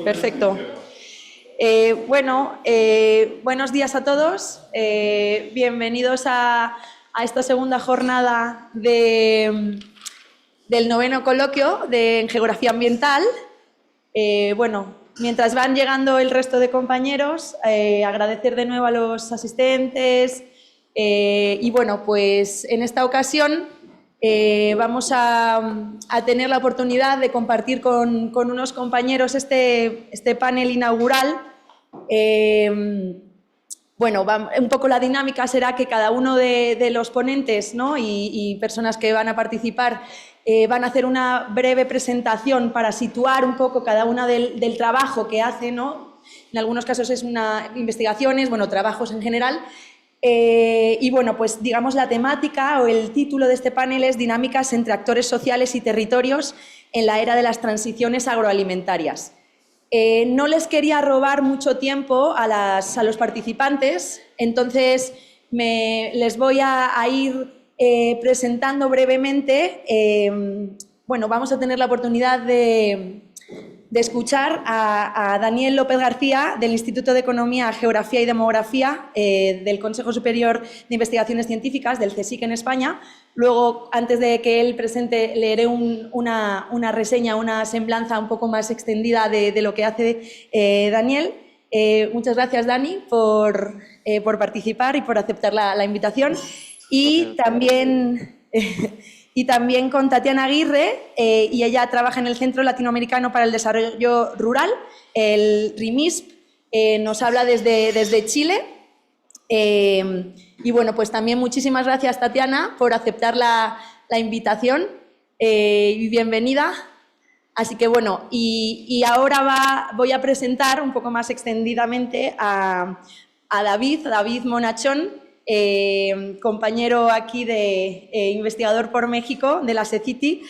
Perfecto. Buenos días a todos. Bienvenidos a esta segunda jornada del noveno coloquio en Geografía Ambiental. Mientras van llegando el resto de compañeros, agradecer de nuevo a los asistentes pues en esta ocasión vamos a tener la oportunidad de compartir con unos compañeros este panel inaugural. Un poco la dinámica será que cada uno de los ponentes, ¿no? y personas que van a participar van a hacer una breve presentación para situar un poco cada una del trabajo que hace, ¿no? En algunos casos es investigaciones, trabajos en general. Digamos la temática o el título de este panel es Dinámicas entre actores sociales y territorios en la era de las transiciones agroalimentarias. No les quería robar mucho tiempo a los participantes, entonces les voy a ir presentando brevemente. Vamos a tener la oportunidad de escuchar a Daniel López García del Instituto de Economía, Geografía y Demografía del Consejo Superior de Investigaciones Científicas, del CSIC en España. Luego, antes de que él presente, leeré una reseña, una semblanza un poco más extendida de lo que hace Daniel. Muchas gracias, Dani, por participar y por aceptar la invitación. Y también con Tatiana Aguirre, y ella trabaja en el Centro Latinoamericano para el Desarrollo Rural, el RIMISP, nos habla desde Chile. Pues también muchísimas gracias, Tatiana, por aceptar la invitación y bienvenida. Así que y ahora voy a presentar un poco más extendidamente a David Monachón, compañero aquí investigador por México de la SECITI,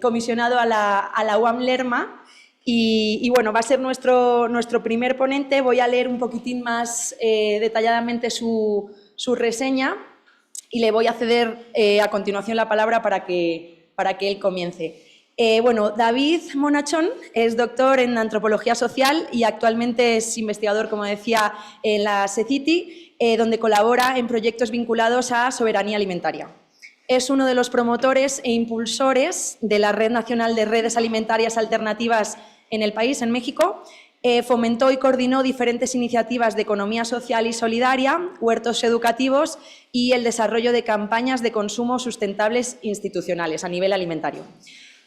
comisionado a la UAM Lerma, va a ser nuestro primer ponente. Voy a leer un poquitín más detalladamente su reseña y le voy a ceder a continuación la palabra para que él comience. David Monachón es doctor en Antropología Social y actualmente es investigador, como decía, en la SECITI, donde colabora en proyectos vinculados a soberanía alimentaria. Es uno de los promotores e impulsores de la Red Nacional de Redes Alimentarias Alternativas en el país, en México. Fomentó y coordinó diferentes iniciativas de economía social y solidaria, huertos educativos y el desarrollo de campañas de consumo sustentables institucionales a nivel alimentario.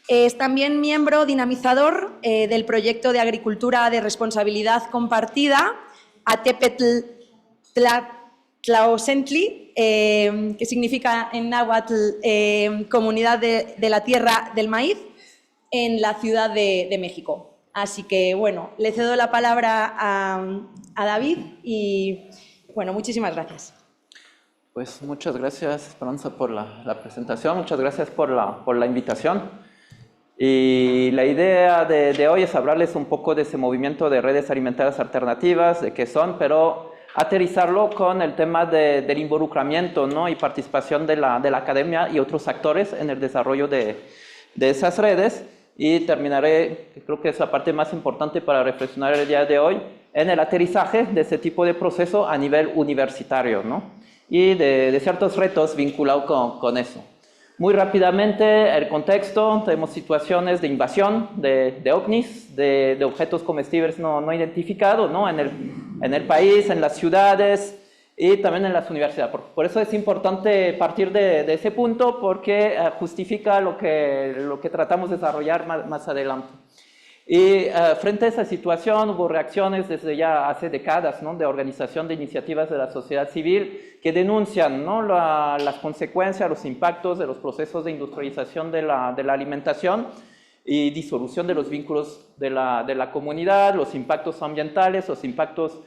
Es también miembro dinamizador del proyecto de agricultura de responsabilidad compartida, Atepetl Tlaocentli, que significa en náhuatl Comunidad de la Tierra del Maíz, en la Ciudad de México. Así que, le cedo la palabra a David y, muchísimas gracias. Pues muchas gracias, Esperanza, por la presentación. Muchas gracias por la invitación. Y la idea de hoy es hablarles un poco de ese movimiento de redes alimentarias alternativas, de qué son, pero aterrizarlo con el tema del involucramiento, ¿no? y participación de la academia y otros actores en el desarrollo de esas redes. Y terminaré, creo que es la parte más importante para reflexionar el día de hoy, en el aterrizaje de ese tipo de proceso a nivel universitario, ¿no? y de ciertos retos vinculados con eso. Muy rápidamente, el contexto: tenemos situaciones de invasión de ovnis, de objetos comestibles no identificados, ¿no? en el país, en las ciudades y también en las universidades. Por eso es importante partir de ese punto, porque justifica lo que tratamos de desarrollar más adelante. Y frente a esa situación hubo reacciones desde ya hace décadas, ¿no? de organización de iniciativas de la sociedad civil que denuncian, ¿no? las consecuencias, los impactos de los procesos de industrialización de la alimentación y disolución de los vínculos de la comunidad, los impactos ambientales, los impactos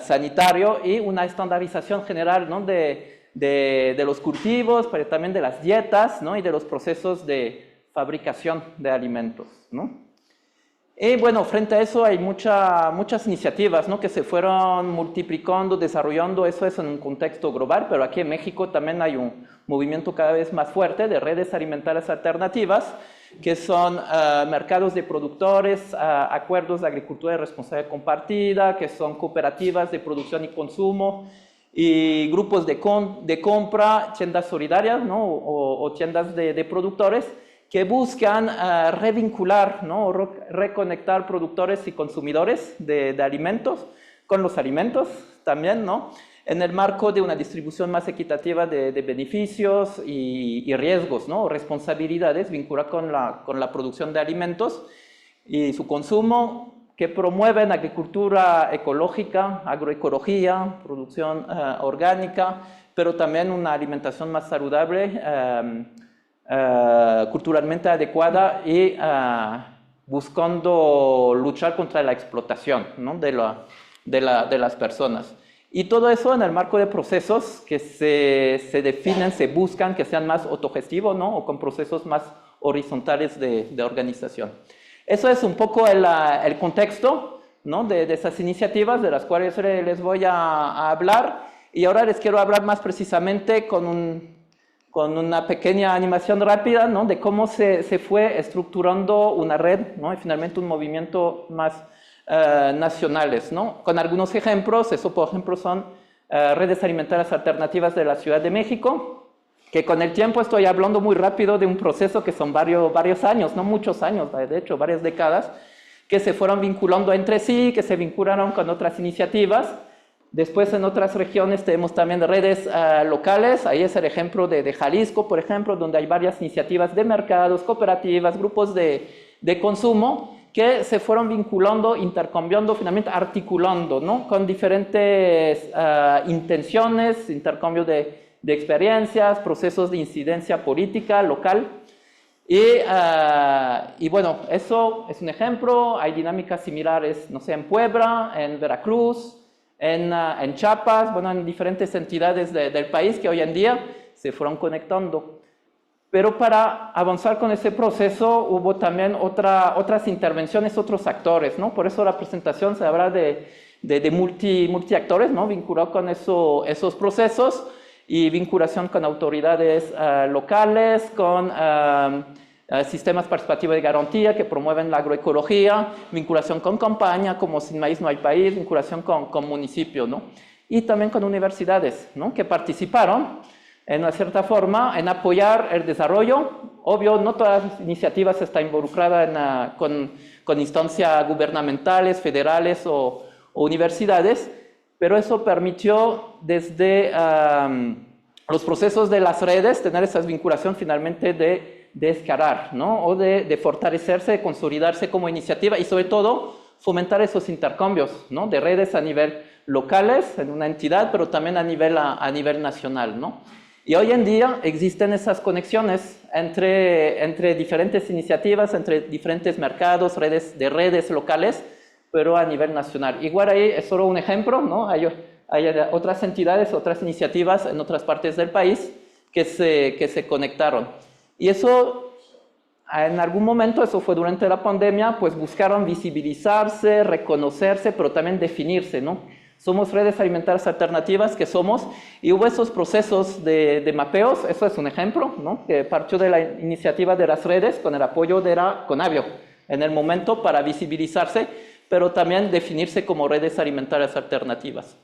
sanitarios y una estandarización general, ¿no? de los cultivos, pero también de las dietas, ¿no? y de los procesos de fabricación de alimentos, ¿no? Y frente a eso hay muchas iniciativas, ¿no? que se fueron multiplicando, desarrollando. Eso es en un contexto global, pero aquí en México también hay un movimiento cada vez más fuerte de redes alimentarias alternativas que son mercados de productores, acuerdos de agricultura de responsabilidad compartida, que son cooperativas de producción y consumo, y grupos de compra, tiendas solidarias, ¿no? o tiendas de productores, que buscan revincular, ¿no? o reconectar productores y consumidores de alimentos con los alimentos también, ¿no? en el marco de una distribución más equitativa de beneficios y riesgos, ¿no? o responsabilidades vinculadas con la producción de alimentos y su consumo, que promueven agricultura ecológica, agroecología, producción orgánica, pero también una alimentación más saludable, culturalmente adecuada y buscando luchar contra la explotación, ¿no? de las personas. Y todo eso en el marco de procesos que se definen, se buscan que sean más autogestivos, ¿no? o con procesos más horizontales de organización. Eso es un poco el contexto, ¿no? de esas iniciativas de las cuales les voy a hablar. Y ahora les quiero hablar más precisamente con una pequeña animación rápida, ¿no? de cómo se fue estructurando una red, ¿no? y finalmente un movimiento más nacionales, ¿no? con algunos ejemplos. Eso, por ejemplo, son redes alimentarias alternativas de la Ciudad de México, que con el tiempo estoy hablando muy rápido de un proceso que son varios años, no muchos años, de hecho varias décadas, que se fueron vinculando entre sí, que se vincularon con otras iniciativas. Después en otras regiones tenemos también redes locales. Ahí es el ejemplo de Jalisco, por ejemplo, donde hay varias iniciativas de mercados, cooperativas, grupos de consumo, que se fueron vinculando, intercambiando, finalmente articulando, ¿no? con diferentes intenciones, intercambio de experiencias, procesos de incidencia política local. Y bueno, eso es un ejemplo. Hay dinámicas similares, no sé, en Puebla, en Veracruz, en Chiapas, bueno, en diferentes entidades del país que hoy en día se fueron conectando. Pero para avanzar con ese proceso hubo también otras intervenciones, otros actores, ¿no? Por eso la presentación se habla de multiactores, ¿no? Vinculados con esos procesos, y vinculación con autoridades locales, con sistemas participativos de garantía que promueven la agroecología, vinculación con campaña como Sin Maíz No Hay País, vinculación con municipios, ¿no? y también con universidades, ¿no? que participaron en una cierta forma en apoyar el desarrollo. Obvio, no todas las iniciativas están involucradas con instancias gubernamentales, federales o universidades, pero eso permitió desde los procesos de las redes tener esa vinculación finalmente de escalar, ¿no? o de fortalecerse, de consolidarse como iniciativa, y sobre todo fomentar esos intercambios, ¿no? de redes a nivel locales, en una entidad, pero también a nivel nacional, ¿no? Y hoy en día existen esas conexiones entre diferentes iniciativas, entre diferentes mercados, redes locales, pero a nivel nacional. Igual ahí es solo un ejemplo, ¿no? Hay otras entidades, otras iniciativas en otras partes del país que se conectaron. Y eso, en algún momento, eso fue durante la pandemia, pues buscaron visibilizarse, reconocerse, pero también definirse, ¿no? Somos redes alimentarias alternativas, que somos, y hubo esos procesos de mapeos. Eso es un ejemplo, ¿no? que partió de la iniciativa de las redes con el apoyo de la Conavio en el momento para visibilizarse, pero también definirse como redes alimentarias alternativas.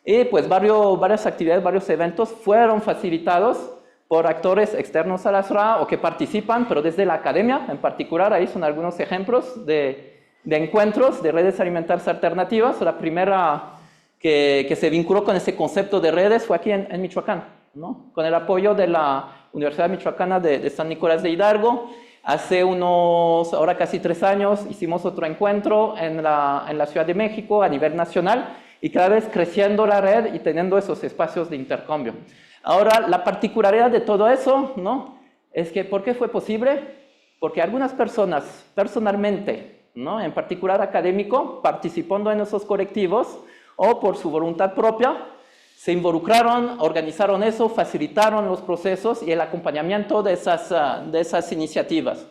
Y pues varias actividades, varios eventos fueron facilitados por actores externos a la SRA o que participan, pero desde la academia en particular. Ahí son algunos ejemplos de encuentros de redes alimentarias alternativas. La primera que se vinculó con ese concepto de redes fue aquí en Michoacán, ¿no? con el apoyo de la Universidad Michoacana de San Nicolás de Hidalgo. Hace ahora casi 3 años, hicimos otro encuentro en la Ciudad de México a nivel nacional, y cada vez creciendo la red y teniendo esos espacios de intercambio. Ahora, la particularidad de todo eso, ¿no? es que, ¿por qué fue posible? Porque algunas personas, personalmente, ¿no? en particular académico, participando en esos colectivos, o por su voluntad propia, se involucraron, organizaron eso, facilitaron los procesos y el acompañamiento de esas iniciativas.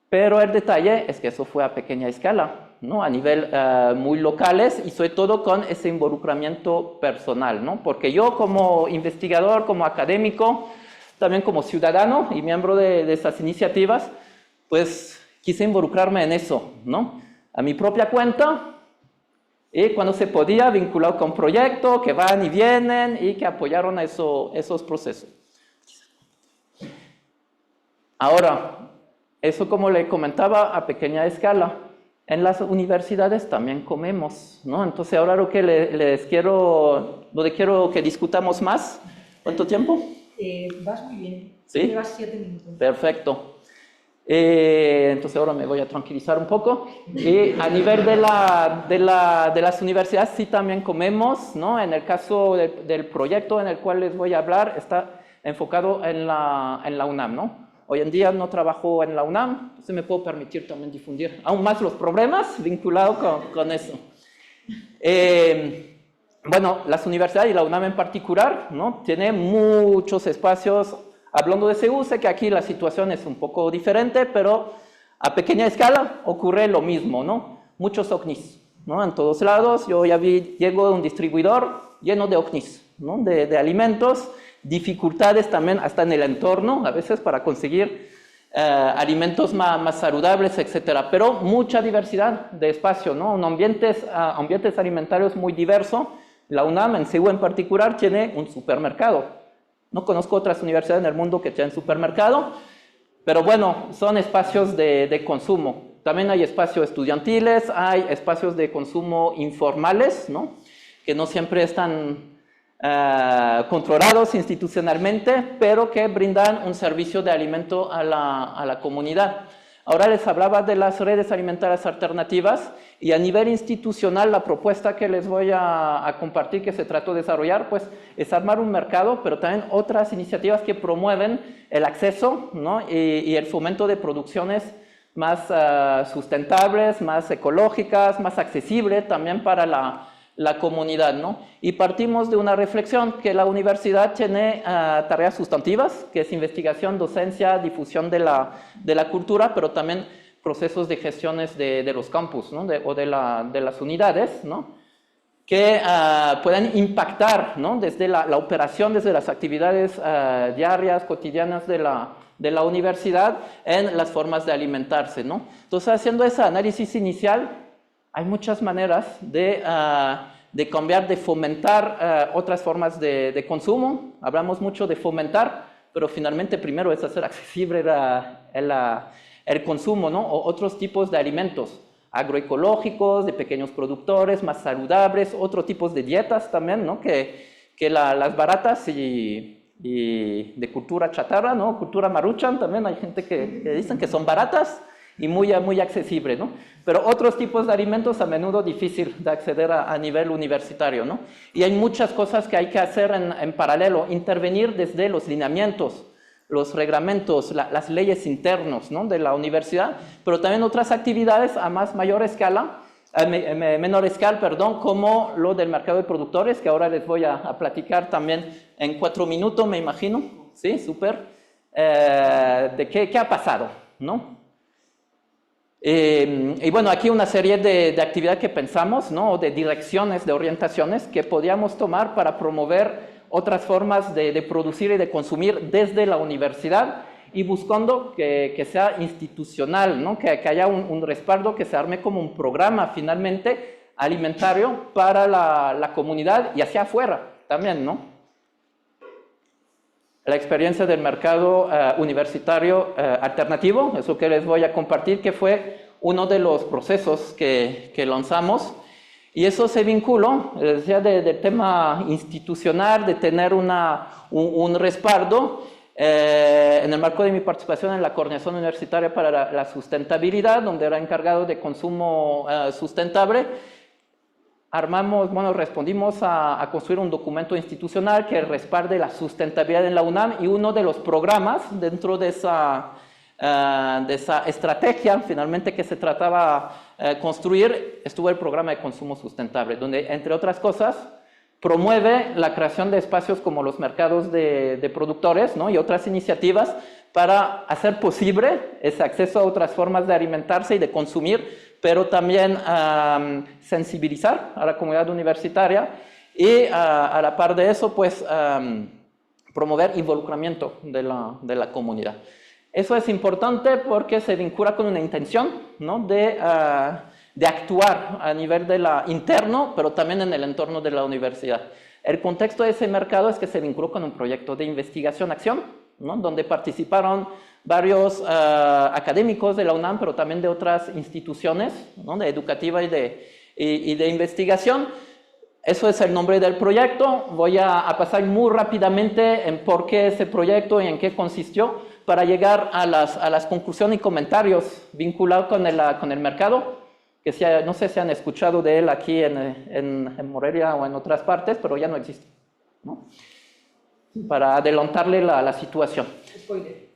Pero el detalle es que eso fue a pequeña escala, ¿no? a nivel muy locales, y sobre todo con ese involucramiento personal, ¿no? porque yo como investigador, como académico, también como ciudadano y miembro de esas iniciativas, pues quise involucrarme en eso, ¿no? A mi propia cuenta, y cuando se podía, vinculado con proyectos que van y vienen y que apoyaron a esos procesos. Ahora, eso como le comentaba a pequeña escala, en las universidades también comemos, ¿no? Entonces ahora lo que donde quiero que discutamos más, ¿cuánto tiempo? Vas muy bien, ¿Sí? llevas 7 minutos. Perfecto. Entonces ahora me voy a tranquilizar un poco. Y a nivel de las universidades sí también comemos, ¿no? En el caso del proyecto en el cual les voy a hablar, está enfocado en la UNAM, ¿no? Hoy en día no trabajo en la UNAM, entonces me puedo permitir también difundir aún más los problemas vinculados con eso. Bueno, las universidades y la UNAM en particular, ¿no? Tiene muchos espacios. Hablando de CEU, sé que aquí la situación es un poco diferente, pero a pequeña escala ocurre lo mismo, ¿no? Muchos OCNIs, ¿no? En todos lados. Yo ya llego de un distribuidor lleno de OCNIs, ¿no? De alimentos, dificultades también hasta en el entorno, a veces para conseguir alimentos más saludables, etcétera. Pero mucha diversidad de espacio, ¿no? Ambientes alimentarios muy diversos. La UNAM, en CEU en particular, tiene un supermercado. No conozco otras universidades en el mundo que tengan supermercado, pero bueno, son espacios de consumo. También hay espacios estudiantiles, hay espacios de consumo informales, ¿no? Que no siempre están controlados institucionalmente, pero que brindan un servicio de alimento a la comunidad. Ahora les hablaba de las redes alimentarias alternativas y a nivel institucional la propuesta que les voy a compartir que se trató de desarrollar pues es armar un mercado, pero también otras iniciativas que promueven el acceso, ¿no? y el fomento de producciones más sustentables, más ecológicas, más accesibles también para la comunidad, ¿no? Y partimos de una reflexión que la universidad tiene tareas sustantivas, que es investigación, docencia, difusión de la cultura, pero también procesos de gestiones de los campus, ¿no? o de las unidades, ¿no? Que pueden impactar, ¿no? Desde la operación, desde las actividades diarias, cotidianas de la universidad en las formas de alimentarse, ¿no? Entonces, haciendo ese análisis inicial, hay muchas maneras de cambiar, de fomentar otras formas de consumo. Hablamos mucho de fomentar, pero finalmente primero es hacer accesible el consumo, ¿no? O otros tipos de alimentos agroecológicos, de pequeños productores, más saludables, otros tipos de dietas también, ¿no? Que las baratas y de cultura chatarra, ¿no? Cultura maruchan, también hay gente que dicen que son baratas y muy accesible, ¿no? Pero otros tipos de alimentos a menudo difícil de acceder a nivel universitario, ¿no? Y hay muchas cosas que hay que hacer en paralelo, intervenir desde los lineamientos, los reglamentos, las leyes internos, ¿no? De la universidad, pero también otras actividades a menor escala, como lo del mercado de productores, que ahora les voy a platicar también en 4 minutos, me imagino, ¿sí? Súper, de qué ha pasado, ¿no? Y bueno, aquí una serie de actividades que pensamos, ¿no? De direcciones, de orientaciones que podíamos tomar para promover otras formas de producir y de consumir desde la universidad y buscando que sea institucional, ¿no? Que haya un respaldo, que se arme como un programa finalmente alimentario para la comunidad y hacia afuera también, ¿no? La experiencia del mercado universitario alternativo, eso que les voy a compartir, que fue uno de los procesos que lanzamos, y eso se vinculó, les decía, del tema institucional, de tener un respaldo en el marco de mi participación en la Coordinación Universitaria para la Sustentabilidad, donde era encargado de consumo sustentable. Respondimos a construir un documento institucional que respalde la sustentabilidad en la UNAM, y uno de los programas dentro de esa estrategia finalmente que se trataba construir estuvo el programa de consumo sustentable, donde entre otras cosas promueve la creación de espacios como los mercados de productores, ¿no? Y otras iniciativas para hacer posible ese acceso a otras formas de alimentarse y de consumir, pero también sensibilizar a la comunidad universitaria y a la par de eso, pues promover involucramiento de la comunidad. Eso es importante porque se vincula con una intención, ¿no? de actuar a nivel interno, pero también en el entorno de la universidad. El contexto de ese mercado es que se vinculó con un proyecto de investigación-acción, ¿no? Donde participaron varios académicos de la UNAM, pero también de otras instituciones, ¿no? De educativa y de investigación. Eso es el nombre del proyecto. Voy a pasar muy rápidamente en por qué ese proyecto y en qué consistió, para llegar a las conclusiones y comentarios vinculados con el mercado, que no sé si han escuchado de él aquí en Morelia o en otras partes, pero ya no existe, ¿no? Para adelantarle la situación. Spoiler.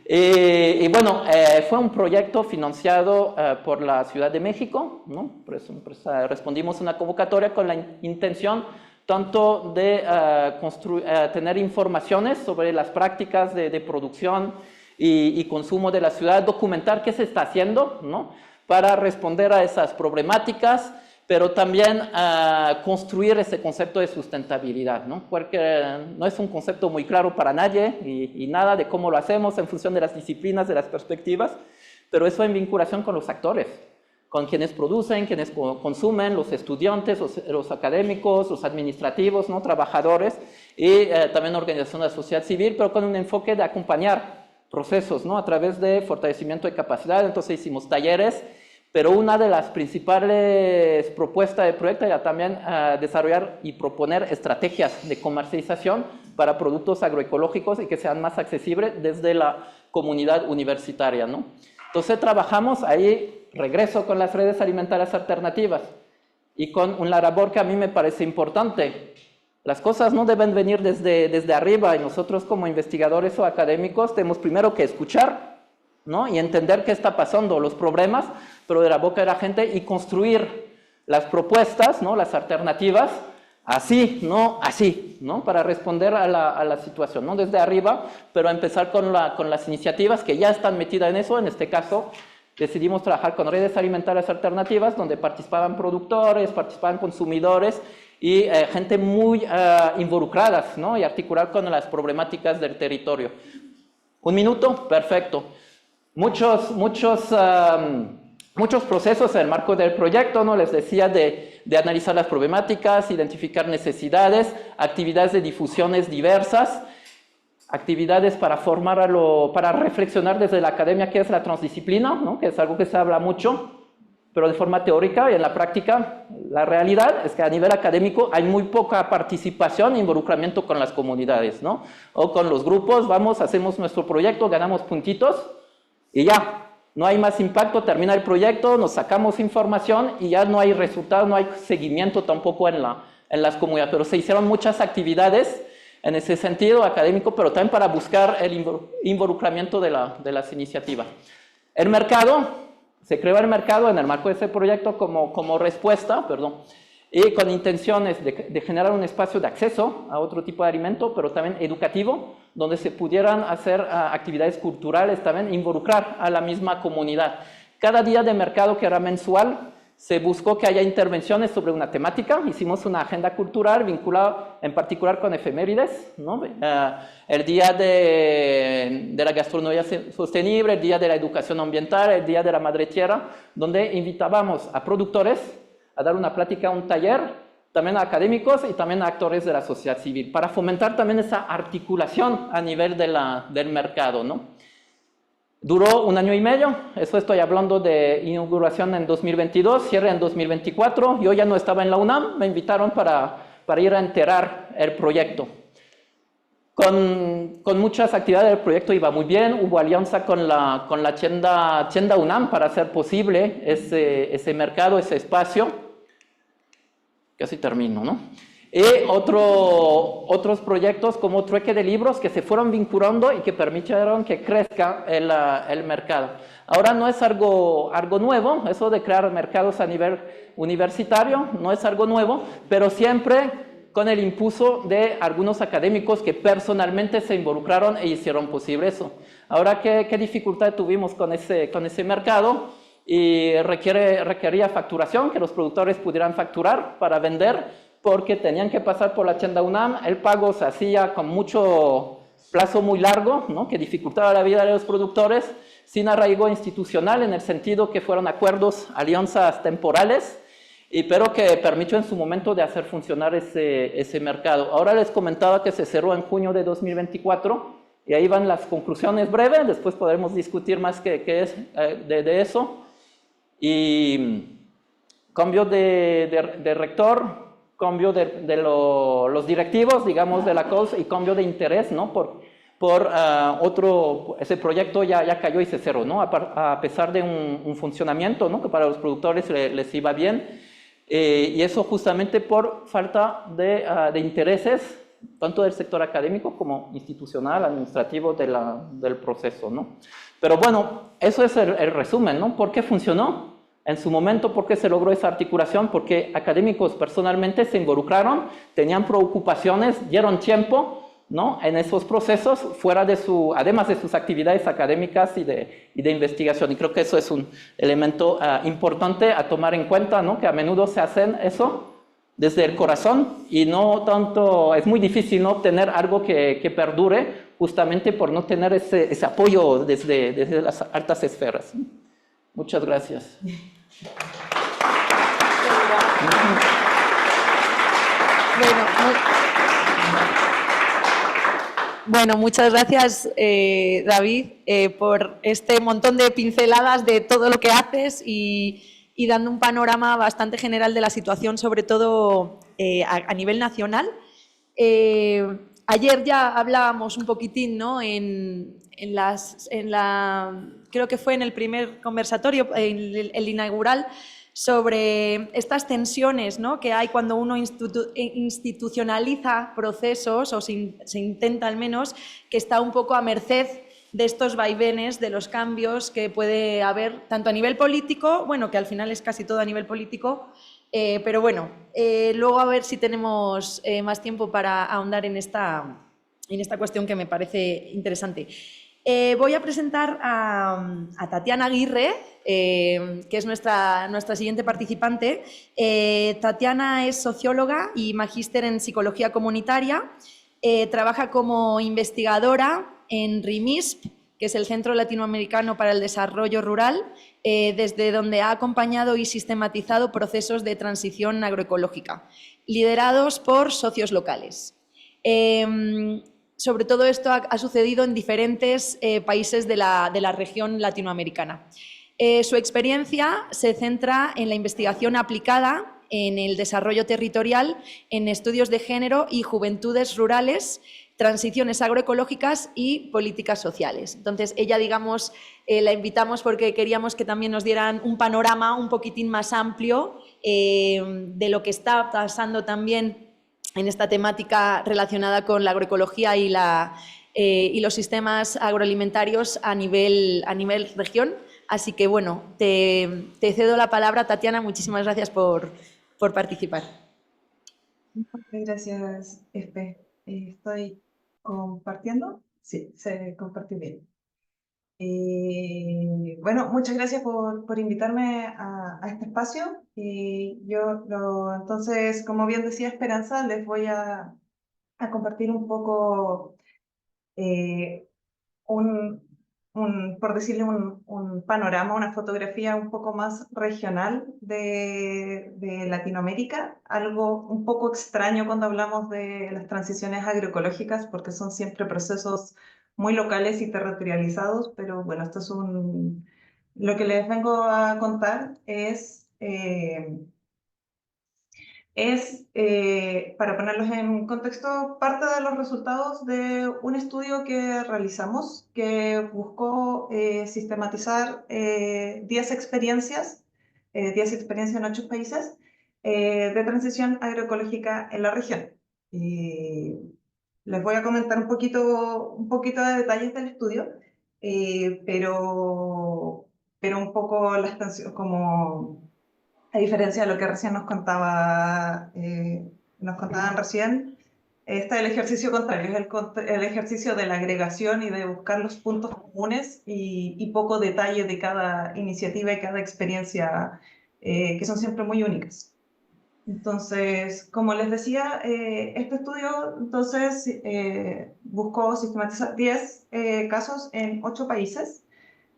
Y bueno, fue un proyecto financiado por la Ciudad de México, ¿no? Por eso respondimos a una convocatoria con la intención tanto de tener informaciones sobre las prácticas de producción y consumo de la ciudad, documentar qué se está haciendo, ¿no? Para responder a esas problemáticas, pero también construir ese concepto de sustentabilidad, ¿no? Porque no es un concepto muy claro para nadie y nada de cómo lo hacemos en función de las disciplinas, de las perspectivas, pero eso en vinculación con los actores, con quienes producen, quienes consumen, los estudiantes, los académicos, los administrativos, ¿no? Trabajadores y también organizaciones de la sociedad civil, pero con un enfoque de acompañar procesos, ¿no? A través de fortalecimiento de capacidad. Entonces hicimos talleres, pero una de las principales propuestas del proyecto era también desarrollar y proponer estrategias de comercialización para productos agroecológicos y que sean más accesibles desde la comunidad universitaria, ¿no? Entonces trabajamos ahí, regreso con las redes alimentarias alternativas y con una labor que a mí me parece importante. Las cosas no deben venir desde arriba y nosotros como investigadores o académicos tenemos primero que escuchar, ¿no? Y entender qué está pasando, los problemas, pero de la boca de la gente, y construir las propuestas, ¿no? Las alternativas, así, no así, ¿no? Para responder a la situación, no desde arriba, pero empezar con las iniciativas que ya están metidas en eso. En este caso, decidimos trabajar con redes alimentarias alternativas, donde participaban productores, participaban consumidores y gente muy involucrada, ¿no? Y articular con las problemáticas del territorio. ¿Un minuto? Perfecto. Muchos procesos en el marco del proyecto, ¿no? Les decía de analizar las problemáticas, identificar necesidades, actividades de difusiones diversas, actividades para para reflexionar desde la academia qué es la transdisciplina, ¿no? Que es algo que se habla mucho, pero de forma teórica, y en la práctica la realidad es que a nivel académico hay muy poca participación e involucramiento con las comunidades, ¿no? O con los grupos, hacemos nuestro proyecto, ganamos puntitos y ya. No hay más impacto, termina el proyecto, nos sacamos información y ya no hay resultado, no hay seguimiento tampoco en las comunidades. Pero se hicieron muchas actividades en ese sentido académico, pero también para buscar el involucramiento de las iniciativas. El mercado, se creó el mercado en el marco de ese proyecto como respuesta, y con intenciones de generar un espacio de acceso a otro tipo de alimento, pero también educativo, donde se pudieran hacer actividades culturales, también involucrar a la misma comunidad. Cada día de mercado, que era mensual, se buscó que haya intervenciones sobre una temática. Hicimos una agenda cultural vinculada en particular con efemérides, ¿no? El día de la gastronomía sostenible, el día de la educación ambiental, el día de la madre tierra, donde invitábamos a productores a dar una plática, un taller, también a académicos y también a actores de la sociedad civil, para fomentar también esa articulación a nivel del mercado, ¿no? Duró 1 año y medio, eso estoy hablando de inauguración en 2022, cierre en 2024. Yo ya no estaba en la UNAM, me invitaron para ir a enterar el proyecto. Con muchas actividades del proyecto iba muy bien, hubo alianza con la tienda UNAM para hacer posible ese mercado, ese espacio. Casi termino, ¿no? Y otros proyectos como Trueque de Libros que se fueron vinculando y que permitieron que crezca el mercado. Ahora no es algo nuevo, eso de crear mercados a nivel universitario no es algo nuevo, pero siempre con el impulso de algunos académicos que personalmente se involucraron e hicieron posible eso. Ahora, ¿qué dificultad tuvimos con ese mercado? Y requería facturación, que los productores pudieran facturar para vender, porque tenían que pasar por la tienda UNAM. El pago se hacía con mucho plazo muy largo, ¿no? Que dificultaba la vida de los productores, sin arraigo institucional en el sentido que fueron acuerdos, alianzas temporales, pero que permitió en su momento de hacer funcionar ese mercado. Ahora les comentaba que se cerró en junio de 2024 y ahí van las conclusiones breves, después podremos discutir más qué es de eso. Y cambio de rector, cambio de los directivos, digamos, de la COLS, y cambio de interés, ¿no? Ese proyecto ya cayó y se cerró, ¿no? A pesar de un funcionamiento, ¿no? Que para los productores les iba bien, y eso justamente por falta de intereses, tanto del sector académico como institucional, administrativo del proceso, ¿no? Pero bueno, eso es el resumen, ¿no? ¿Por qué funcionó? En su momento, ¿por qué se logró esa articulación? Porque académicos personalmente se involucraron, tenían preocupaciones, dieron tiempo, ¿no? En esos procesos, además de sus actividades académicas y de investigación. Y creo que eso es un elemento importante a tomar en cuenta, ¿no? Que a menudo se hacen eso desde el corazón y no tanto, es muy difícil, ¿no? Obtener algo que perdure justamente por no tener ese apoyo desde las altas esferas. Muchas gracias. Bueno, muchas gracias, David, por este montón de pinceladas de todo lo que haces y dando un panorama bastante general de la situación, sobre todo a nivel nacional. Ayer ya hablábamos un poquitín, ¿no? Creo que fue en el primer conversatorio, el inaugural, sobre estas tensiones, ¿no? Que hay cuando uno institucionaliza procesos, o se intenta al menos, que está un poco a merced de estos vaivenes, de los cambios que puede haber, tanto a nivel político, bueno, que al final es casi todo a nivel político, pero bueno, luego a ver si tenemos más tiempo para ahondar en esta cuestión que me parece interesante. Voy a presentar a Tatiana Aguirre, que es nuestra siguiente participante. Tatiana es socióloga y magíster en psicología comunitaria. Trabaja como investigadora en RIMISP, que es el Centro Latinoamericano para el Desarrollo Rural, desde donde ha acompañado y sistematizado procesos de transición agroecológica, liderados por socios locales. Sobre todo esto ha sucedido en diferentes países de la región latinoamericana. Su experiencia se centra en la investigación aplicada en el desarrollo territorial, en estudios de género y juventudes rurales, transiciones agroecológicas y políticas sociales. Entonces, ella, digamos, la invitamos porque queríamos que también nos dieran un panorama un poquitín más amplio de lo que está pasando también en esta temática relacionada con la agroecología y los sistemas agroalimentarios a nivel región. Así que, bueno, te cedo la palabra, Tatiana. Muchísimas gracias por participar. Muchas gracias, Espe. ¿Estoy compartiendo? Sí, se compartió bien. Bueno, muchas gracias por invitarme a este espacio. Entonces, como bien decía Esperanza, les voy a compartir un poco por decirle, un panorama, una fotografía un poco más regional de Latinoamérica, algo un poco extraño cuando hablamos de las transiciones agroecológicas, porque son siempre procesos muy locales y territorializados, pero bueno, lo que les vengo a contar para ponerlos en contexto, parte de los resultados de un estudio que realizamos que buscó sistematizar 10 experiencias en 8 países de transición agroecológica en la región. Y les voy a comentar un poquito de detalles del estudio, pero un poco las tensiones, como a diferencia de lo que recién nos contaban recién, está el ejercicio contrario, es el ejercicio de la agregación y de buscar los puntos comunes y poco detalle de cada iniciativa y cada experiencia, que son siempre muy únicas. Entonces, como les decía, este estudio entonces buscó sistematizar 10 casos en 8 países.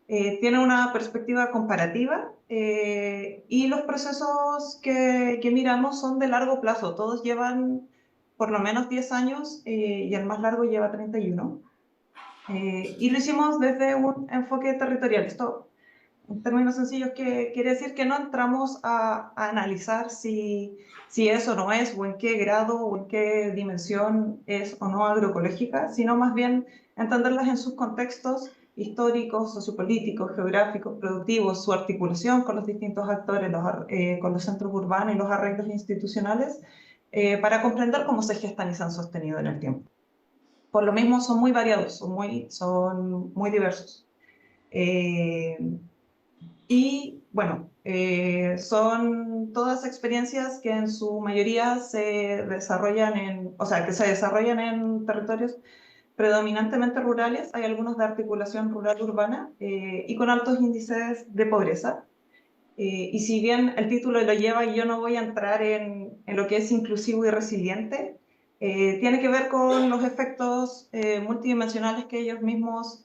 Tiene una perspectiva comparativa y los procesos que miramos son de largo plazo. Todos llevan por lo menos 10 años y el más largo lleva 31. Y lo hicimos desde un enfoque territorial. Esto, en términos sencillos, que quiere decir que no entramos a analizar si es o no es, o en qué grado o en qué dimensión es o no agroecológica, sino más bien entenderlas en sus contextos históricos, sociopolíticos, geográficos, productivos, su articulación con los distintos actores, con los centros urbanos y los arreglos institucionales, para comprender cómo se gestan y se han sostenido en el tiempo. Por lo mismo son muy variados, son muy diversos. Eh, y bueno, son todas experiencias que en su mayoría se desarrollan que se desarrollan en territorios predominantemente rurales. Hay algunos de articulación rural-urbana y con altos índices de pobreza. Y si bien el título lo lleva y yo no voy a entrar en lo que es inclusivo y resiliente, tiene que ver con los efectos multidimensionales que ellos mismos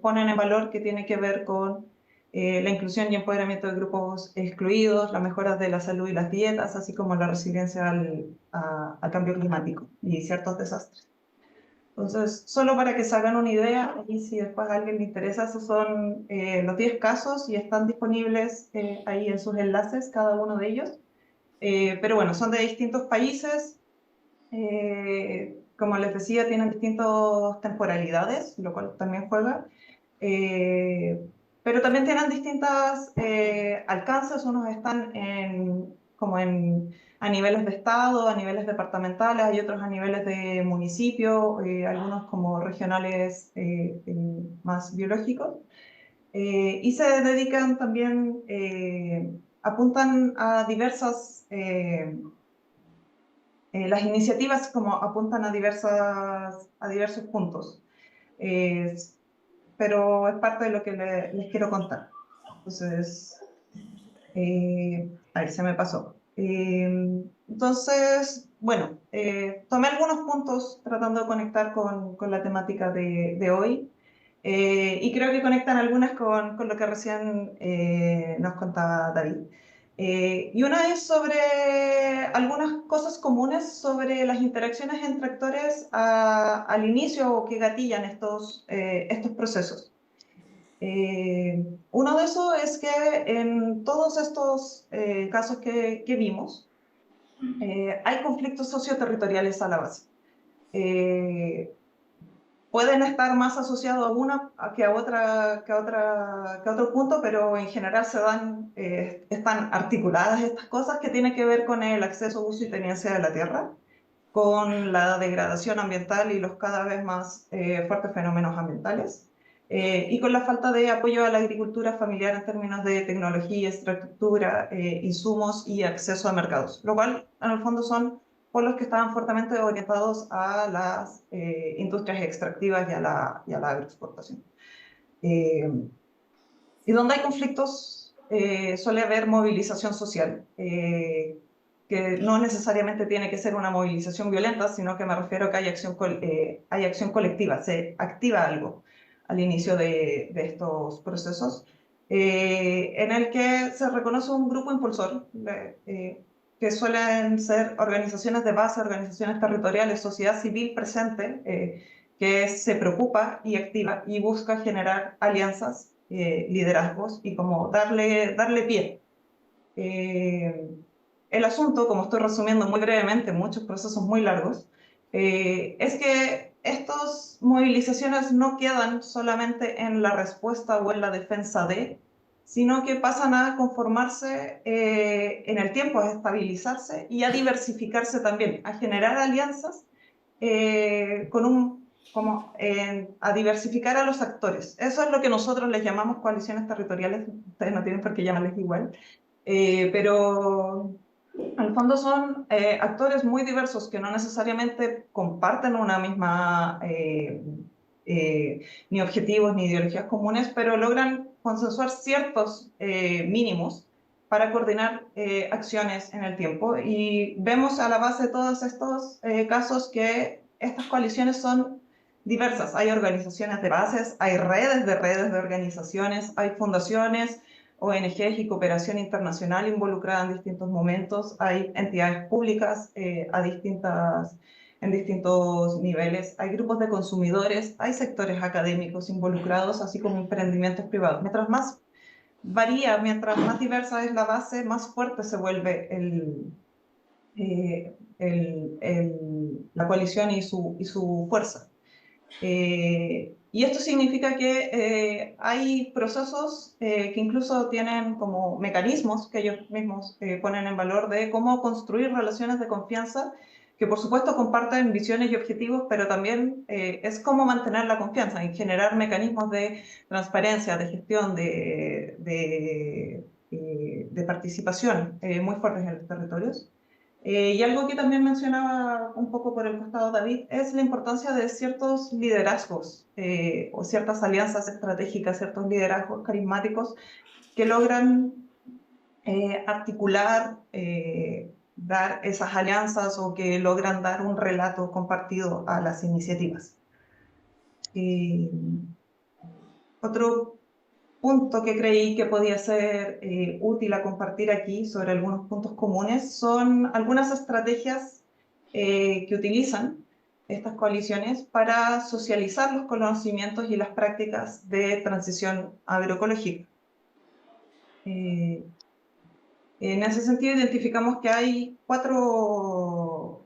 ponen en valor, que tiene que ver con la inclusión y empoderamiento de grupos excluidos, las mejoras de la salud y las dietas, así como la resiliencia al cambio climático y ciertos desastres. Entonces, solo para que se hagan una idea, y si después a alguien le interesa, esos son los 10 casos y están disponibles ahí en sus enlaces, cada uno de ellos. Pero bueno, son de distintos países. Como les decía, tienen distintas temporalidades, lo cual también juega. Eh, pero también tienen distintos alcances. Unos están a niveles de estado, a niveles departamentales, hay otros a niveles de municipio, algunos como regionales más biológicos. Y se dedican también, apuntan a las iniciativas como apuntan a diversos puntos. Eh, pero es parte de lo que les quiero contar. Entonces, a ver, se me pasó. Entonces, bueno, tomé algunos puntos tratando de conectar con la temática de hoy y creo que conectan algunas con lo que recién nos contaba David. Y una es sobre algunas cosas comunes sobre las interacciones entre actores al inicio o que gatillan estos procesos. Uno de esos es que en todos estos casos que vimos, hay conflictos socioterritoriales a la base. Pueden estar más asociados a una que a otro punto, pero en general están articuladas estas cosas que tienen que ver con el acceso, uso y tenencia de la tierra, con la degradación ambiental y los cada vez más fuertes fenómenos ambientales, y con la falta de apoyo a la agricultura familiar en términos de tecnología, infraestructura, insumos y acceso a mercados, lo cual en el fondo son polos que estaban fuertemente orientados a las industrias extractivas y a la agroexportación. Y donde hay conflictos suele haber movilización social, que no necesariamente tiene que ser una movilización violenta, sino que me refiero a que hay acción colectiva, se activa algo al inicio de estos procesos, en el que se reconoce un grupo impulsor, que suelen ser organizaciones de base, organizaciones territoriales, sociedad civil presente, que se preocupa y activa y busca generar alianzas, liderazgos y como darle pie. El asunto, como estoy resumiendo muy brevemente, muchos procesos muy largos, es que estas movilizaciones no quedan solamente en la respuesta o en la defensa sino que pasan a conformarse en el tiempo, a estabilizarse y a diversificarse también, a generar alianzas a diversificar a los actores. Eso es lo que nosotros les llamamos coaliciones territoriales. Ustedes no tienen por qué llamarles igual, pero al fondo son actores muy diversos que no necesariamente comparten una misma ni objetivos ni ideologías comunes, pero logran consensuar ciertos mínimos para coordinar acciones en el tiempo. Y vemos a la base de todos estos casos que estas coaliciones son diversas. Hay organizaciones de bases, hay redes de organizaciones, hay fundaciones, ONGs y cooperación internacional involucrada en distintos momentos, hay entidades públicas en distintos niveles, hay grupos de consumidores, hay sectores académicos involucrados, así como emprendimientos privados. Mientras más varía, mientras más diversa es la base, más fuerte se vuelve la coalición y su fuerza. Y esto significa que hay procesos que incluso tienen como mecanismos que ellos mismos ponen en valor de cómo construir relaciones de confianza que por supuesto comparten visiones y objetivos, pero también es cómo mantener la confianza y generar mecanismos de transparencia, de gestión, de participación muy fuertes en los territorios. Y algo que también mencionaba un poco por el costado David es la importancia de ciertos liderazgos o ciertas alianzas estratégicas, ciertos liderazgos carismáticos que logran articular, dar esas alianzas o que logran dar un relato compartido a las iniciativas. Otro punto que creí que podía ser útil a compartir aquí sobre algunos puntos comunes son algunas estrategias que utilizan estas coaliciones para socializar los conocimientos y las prácticas de transición agroecológica. En ese sentido, identificamos que hay cuatro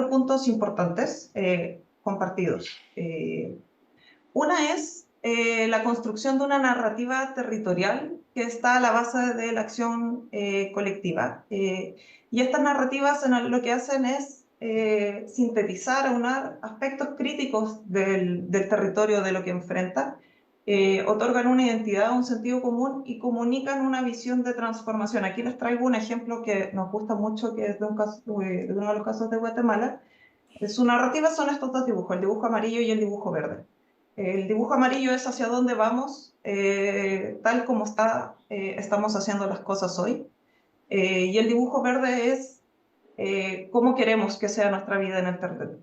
puntos importantes compartidos. Una es la construcción de una narrativa territorial que está a la base de la acción colectiva. Y estas narrativas lo que hacen es sintetizar, aunar aspectos críticos del territorio, de lo que enfrenta, otorgan una identidad, un sentido común y comunican una visión de transformación. Aquí les traigo un ejemplo que nos gusta mucho, que es de uno de los casos de Guatemala. Su narrativa son estos dos dibujos, el dibujo amarillo y el dibujo verde. El dibujo amarillo es hacia dónde vamos, tal como estamos haciendo las cosas hoy. Y el dibujo verde es cómo queremos que sea nuestra vida en el territorio.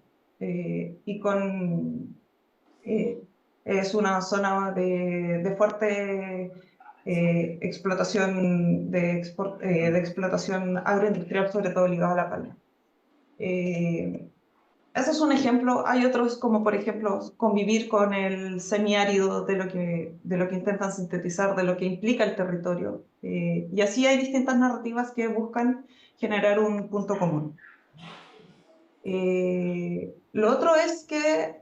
Es una zona de fuerte explotación, de explotación agroindustrial, sobre todo ligada a la palma. Ese es un ejemplo. Hay otros como, por ejemplo, convivir con el semiárido de lo que intentan sintetizar, de lo que implica el territorio. Y así hay distintas narrativas que buscan generar un punto común. Lo otro es que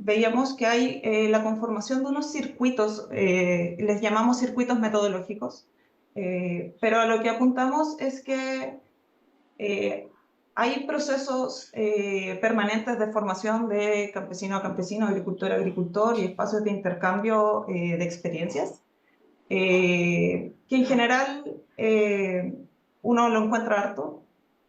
veíamos que hay la conformación de unos circuitos, les llamamos circuitos metodológicos, pero a lo que apuntamos es que hay procesos permanentes de formación de campesino a campesino, agricultor a agricultor y espacios de intercambio de experiencias, que en general uno lo encuentra harto,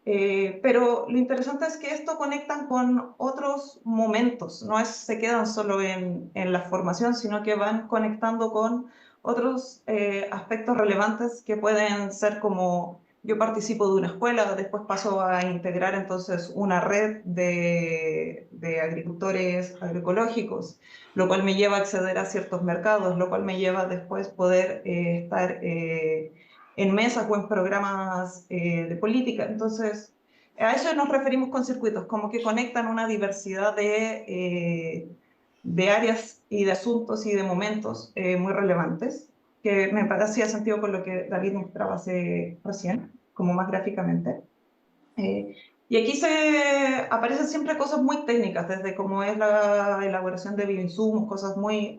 pero lo interesante es que esto conectan con otros momentos, no se quedan solo en la formación, sino que van conectando con otros aspectos relevantes que pueden ser como yo participo de una escuela, después paso a integrar entonces una red de agricultores agroecológicos, lo cual me lleva a acceder a ciertos mercados, lo cual me lleva después poder estar en mesas o en programas de política. Entonces, a eso nos referimos con circuitos, como que conectan una diversidad de áreas y de asuntos y de momentos muy relevantes, que me parecía sentido con lo que David mostraba hace recién, como más gráficamente. Y aquí aparecen siempre cosas muy técnicas, desde cómo es la elaboración de bioinsumos, cosas muy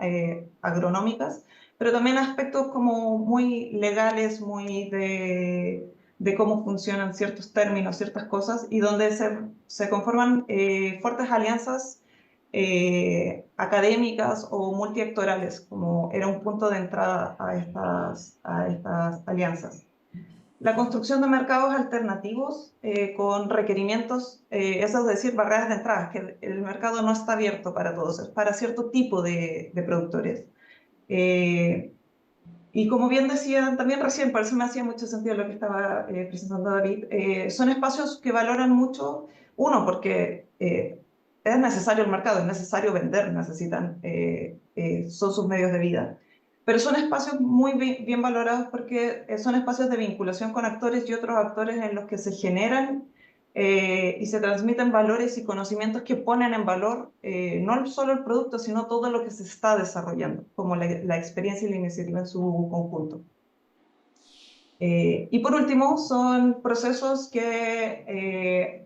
agronómicas, pero también aspectos como muy legales, muy de cómo funcionan ciertos términos, ciertas cosas, y donde se conforman fuertes alianzas académicas o multiactorales, como era un punto de entrada a estas alianzas. La construcción de mercados alternativos con requerimientos, eso es decir, barreras de entrada, que el mercado no está abierto para todos, es para cierto tipo de productores. Y como bien decía también recién, por eso me hacía mucho sentido lo que estaba presentando David, son espacios que valoran mucho, uno, porque es necesario el mercado, es necesario vender, necesitan, son sus medios de vida, pero son espacios muy bien valorados porque son espacios de vinculación con actores y otros actores en los que se generan y se transmiten valores y conocimientos que ponen en valor no solo el producto, sino todo lo que se está desarrollando, como la experiencia y la iniciativa en su conjunto. Y por último, son procesos que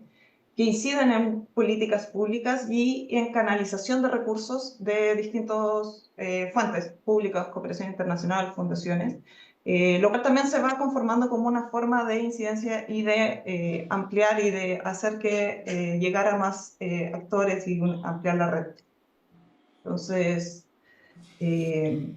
inciden en políticas públicas y en canalización de recursos de distintas fuentes públicas, cooperación internacional, fundaciones, lo cual también se va conformando como una forma de incidencia y de ampliar y de hacer que llegara a más actores y ampliar la red. Entonces, de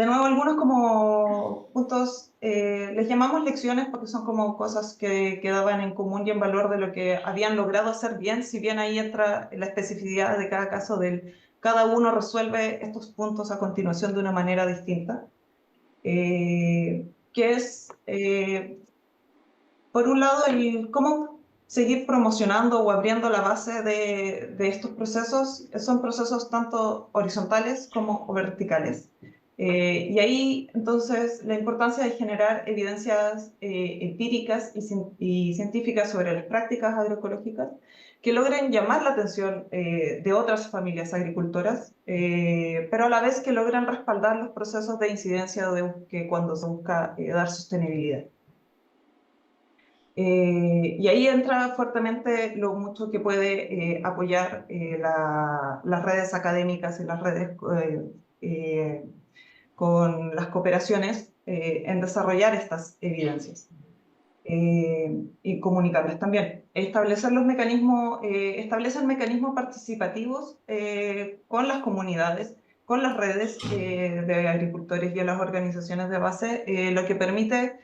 nuevo, algunos como puntos, les llamamos lecciones porque son como cosas que quedaban en común y en valor de lo que habían logrado hacer bien, si bien ahí entra la especificidad de cada caso del cada uno resuelve estos puntos a continuación de una manera distinta, que es, por un lado, el cómo seguir promocionando o abriendo la base de estos procesos. Son procesos tanto horizontales como verticales. Y ahí, entonces, la importancia de generar evidencias empíricas y científicas sobre las prácticas agroecológicas que logren llamar la atención de otras familias agricultoras, pero a la vez que logren respaldar los procesos de incidencia que cuando se busca dar sostenibilidad. Y ahí entra fuertemente lo mucho que puede apoyar las redes académicas y las redes con las cooperaciones en desarrollar estas evidencias y comunicarlas también. Establecer los mecanismos, establecen mecanismos participativos con las comunidades, con las redes de agricultores y las organizaciones de base, lo que permite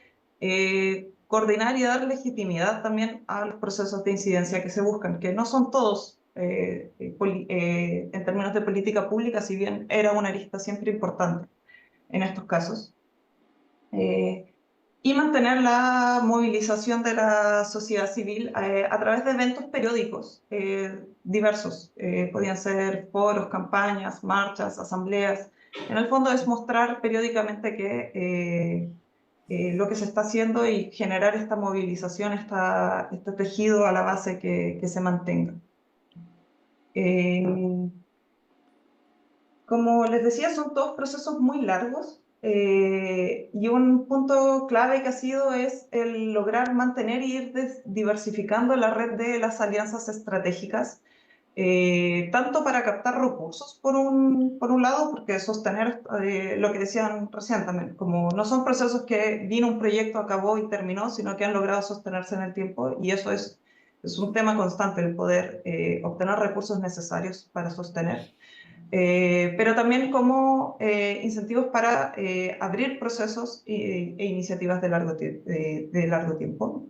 coordinar y dar legitimidad también a los procesos de incidencia que se buscan, que no son todos en términos de política pública, si bien era una arista siempre importante en estos casos. Y mantener la movilización de la sociedad civil a través de eventos periódicos diversos. Podían ser foros, campañas, marchas, asambleas. En el fondo es mostrar periódicamente que lo que se está haciendo y generar esta movilización, este tejido a la base que se mantenga. Como les decía, son todos procesos muy largos y un punto clave que ha sido es el lograr mantener y ir diversificando la red de las alianzas estratégicas, tanto para captar recursos por un lado, porque sostener lo que decían recién también, como no son procesos que vino un proyecto, acabó y terminó, sino que han logrado sostenerse en el tiempo y eso es un tema constante, el poder obtener recursos necesarios para sostener. Pero también como incentivos para abrir procesos e iniciativas de largo tiempo.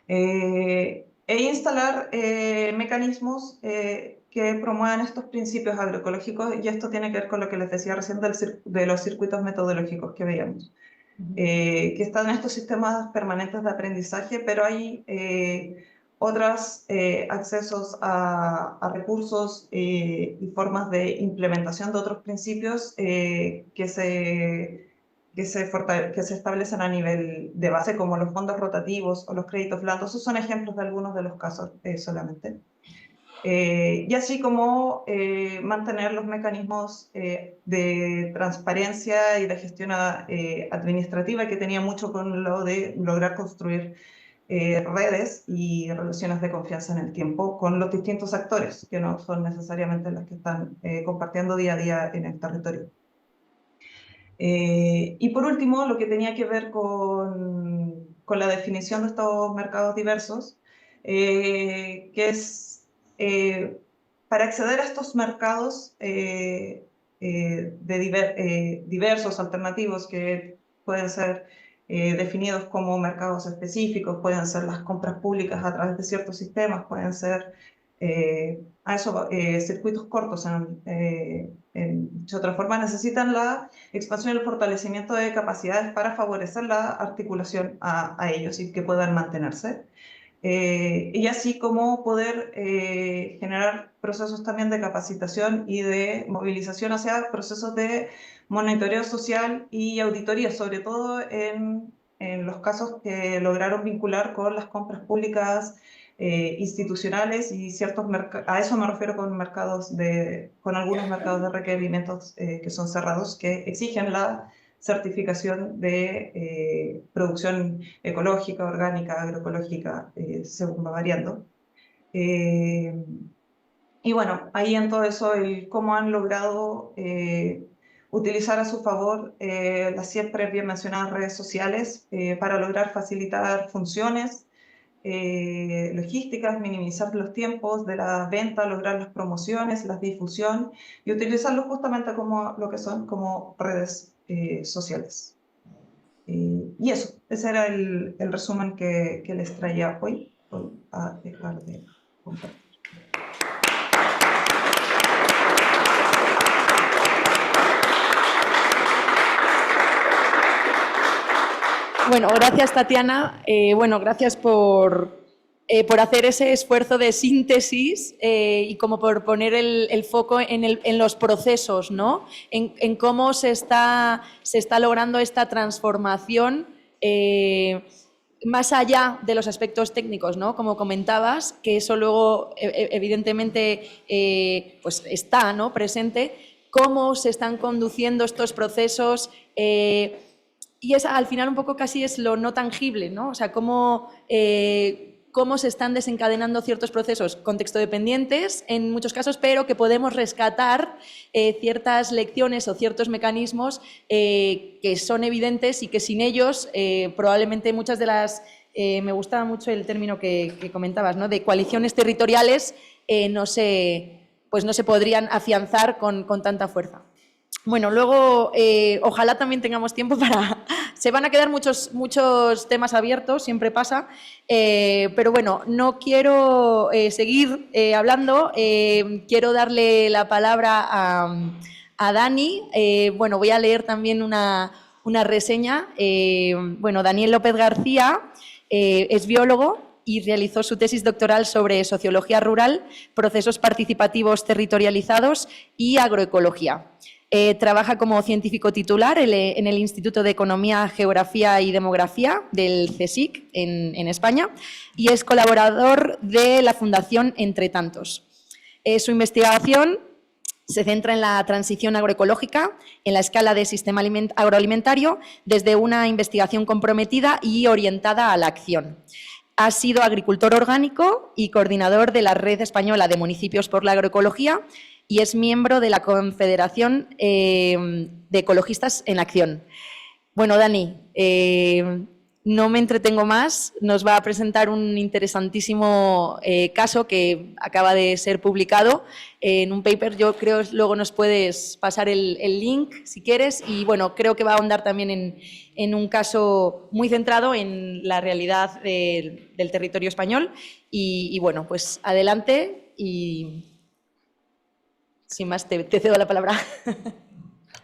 E instalar mecanismos que promuevan estos principios agroecológicos, y esto tiene que ver con lo que les decía recién de los circuitos metodológicos que veíamos, que están en estos sistemas permanentes de aprendizaje, pero hay otros accesos a recursos y formas de implementación de otros principios que se establecen a nivel de base, como los fondos rotativos o los créditos blandos. Esos son ejemplos de algunos de los casos solamente. Y así como mantener los mecanismos de transparencia y de gestión administrativa, que tenía mucho con lo de lograr construir redes y relaciones de confianza en el tiempo con los distintos actores, que no son necesariamente los que están compartiendo día a día en el territorio. Y por último, lo que tenía que ver con la definición de estos mercados diversos, que es para acceder a estos mercados diversos, alternativos, que pueden ser definidos como mercados específicos, pueden ser las compras públicas a través de ciertos sistemas, pueden ser a eso, circuitos cortos, de otra forma, necesitan la expansión y el fortalecimiento de capacidades para favorecer la articulación a ellos y que puedan mantenerse. Y así como poder generar procesos también de capacitación y de movilización hacia procesos de monitoreo social y auditoría, sobre todo en los casos que lograron vincular con las compras públicas institucionales y ciertos mercados, a eso me refiero con con algunos mercados de requerimientos que son cerrados, que exigen la certificación de producción ecológica, orgánica, agroecológica, según va variando. Y bueno, ahí en todo eso, cómo han logrado utilizar a su favor las siempre bien mencionadas redes sociales para lograr facilitar funciones logísticas, minimizar los tiempos de la venta, lograr las promociones, la difusión y utilizarlos justamente como lo que son como redes sociales. Y eso, ese era el resumen que les traía hoy. Voy a dejar de compartir. Bueno, gracias Tatiana. Bueno, gracias por hacer ese esfuerzo de síntesis y como por poner el foco en los procesos, ¿no? En cómo se está logrando esta transformación más allá de los aspectos técnicos, ¿no? Como comentabas, que eso luego evidentemente pues está, ¿no? Presente, cómo se están conduciendo estos procesos y es, al final un poco casi es lo no tangible, ¿no? O sea, cómo se están desencadenando ciertos procesos contextodependientes en muchos casos, pero que podemos rescatar ciertas lecciones o ciertos mecanismos que son evidentes y que sin ellos probablemente muchas de las... me gustaba mucho el término que comentabas, ¿no? De coaliciones territoriales no se podrían afianzar con tanta fuerza. Bueno, luego ojalá también tengamos tiempo para... Se van a quedar muchos temas abiertos, siempre pasa, pero bueno, no quiero seguir hablando, quiero darle la palabra a Dani. Bueno, voy a leer también una reseña. Bueno, Daniel López García es biólogo y realizó su tesis doctoral sobre sociología rural, procesos participativos territorializados y agroecología. Trabaja como científico titular en el Instituto de Economía, Geografía y Demografía del CSIC en España y es colaborador de la Fundación Entre Tantos. Su investigación se centra en la transición agroecológica, en la escala de sistema agroalimentario, desde una investigación comprometida y orientada a la acción. Ha sido agricultor orgánico y coordinador de la Red Española de Municipios por la Agroecología y es miembro de la Confederación de Ecologistas en Acción. Bueno, Dani, no me entretengo más, nos va a presentar un interesantísimo caso que acaba de ser publicado en un paper. Yo creo que luego nos puedes pasar el link si quieres y bueno, creo que va a ahondar también en un caso muy centrado en la realidad del territorio español y bueno, pues adelante y sin más te cedo la palabra.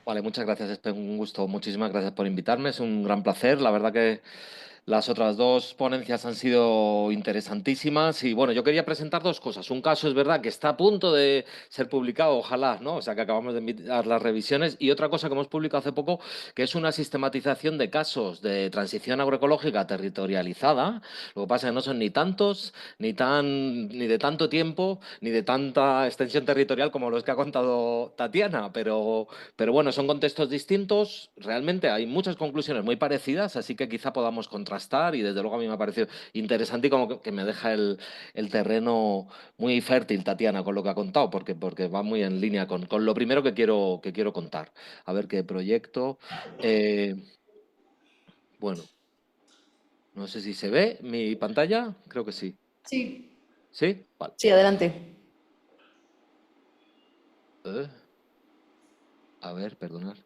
Vale, muchas gracias, es un gusto. Muchísimas gracias por invitarme, es un gran placer. La verdad que las otras dos ponencias han sido interesantísimas y bueno, yo quería presentar dos cosas. Un caso es verdad que está a punto de ser publicado, ojalá, ¿no? O sea, que acabamos de enviar las revisiones y otra cosa que hemos publicado hace poco, que es una sistematización de casos de transición agroecológica territorializada. Lo que pasa es que no son ni tantos, ni de tanto tiempo, ni de tanta extensión territorial como los que ha contado Tatiana, pero bueno, son contextos distintos. Realmente hay muchas conclusiones muy parecidas, así que quizá podamos contrastar y desde luego a mí me ha parecido interesante y como que me deja el terreno muy fértil, Tatiana, con lo que ha contado, porque va muy en línea con lo primero que quiero contar. A ver qué proyecto. Bueno, no sé si se ve mi pantalla, creo que sí. Sí. ¿Sí? Vale. Sí, adelante. A ver, perdonad.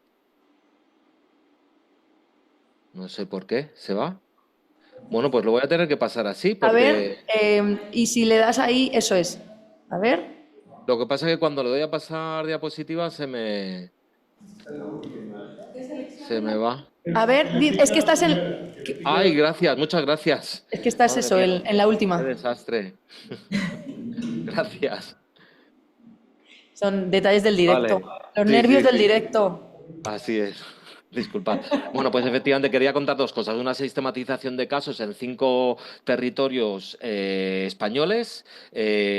No sé por qué, ¿se va? Bueno, pues lo voy a tener que pasar así porque... A ver, y si le das ahí, eso es. A ver. Lo que pasa es que cuando le doy a pasar diapositiva se me va. A ver, es que estás en... Ay, gracias, muchas gracias. Es que estás Madre eso, mía, en la qué última. desastre. Gracias. Son detalles del Vale. directo. Los Sí, nervios sí, del sí. directo. Así es. Disculpad. Bueno, pues efectivamente quería contar dos cosas. Una sistematización de casos en 5 territorios españoles,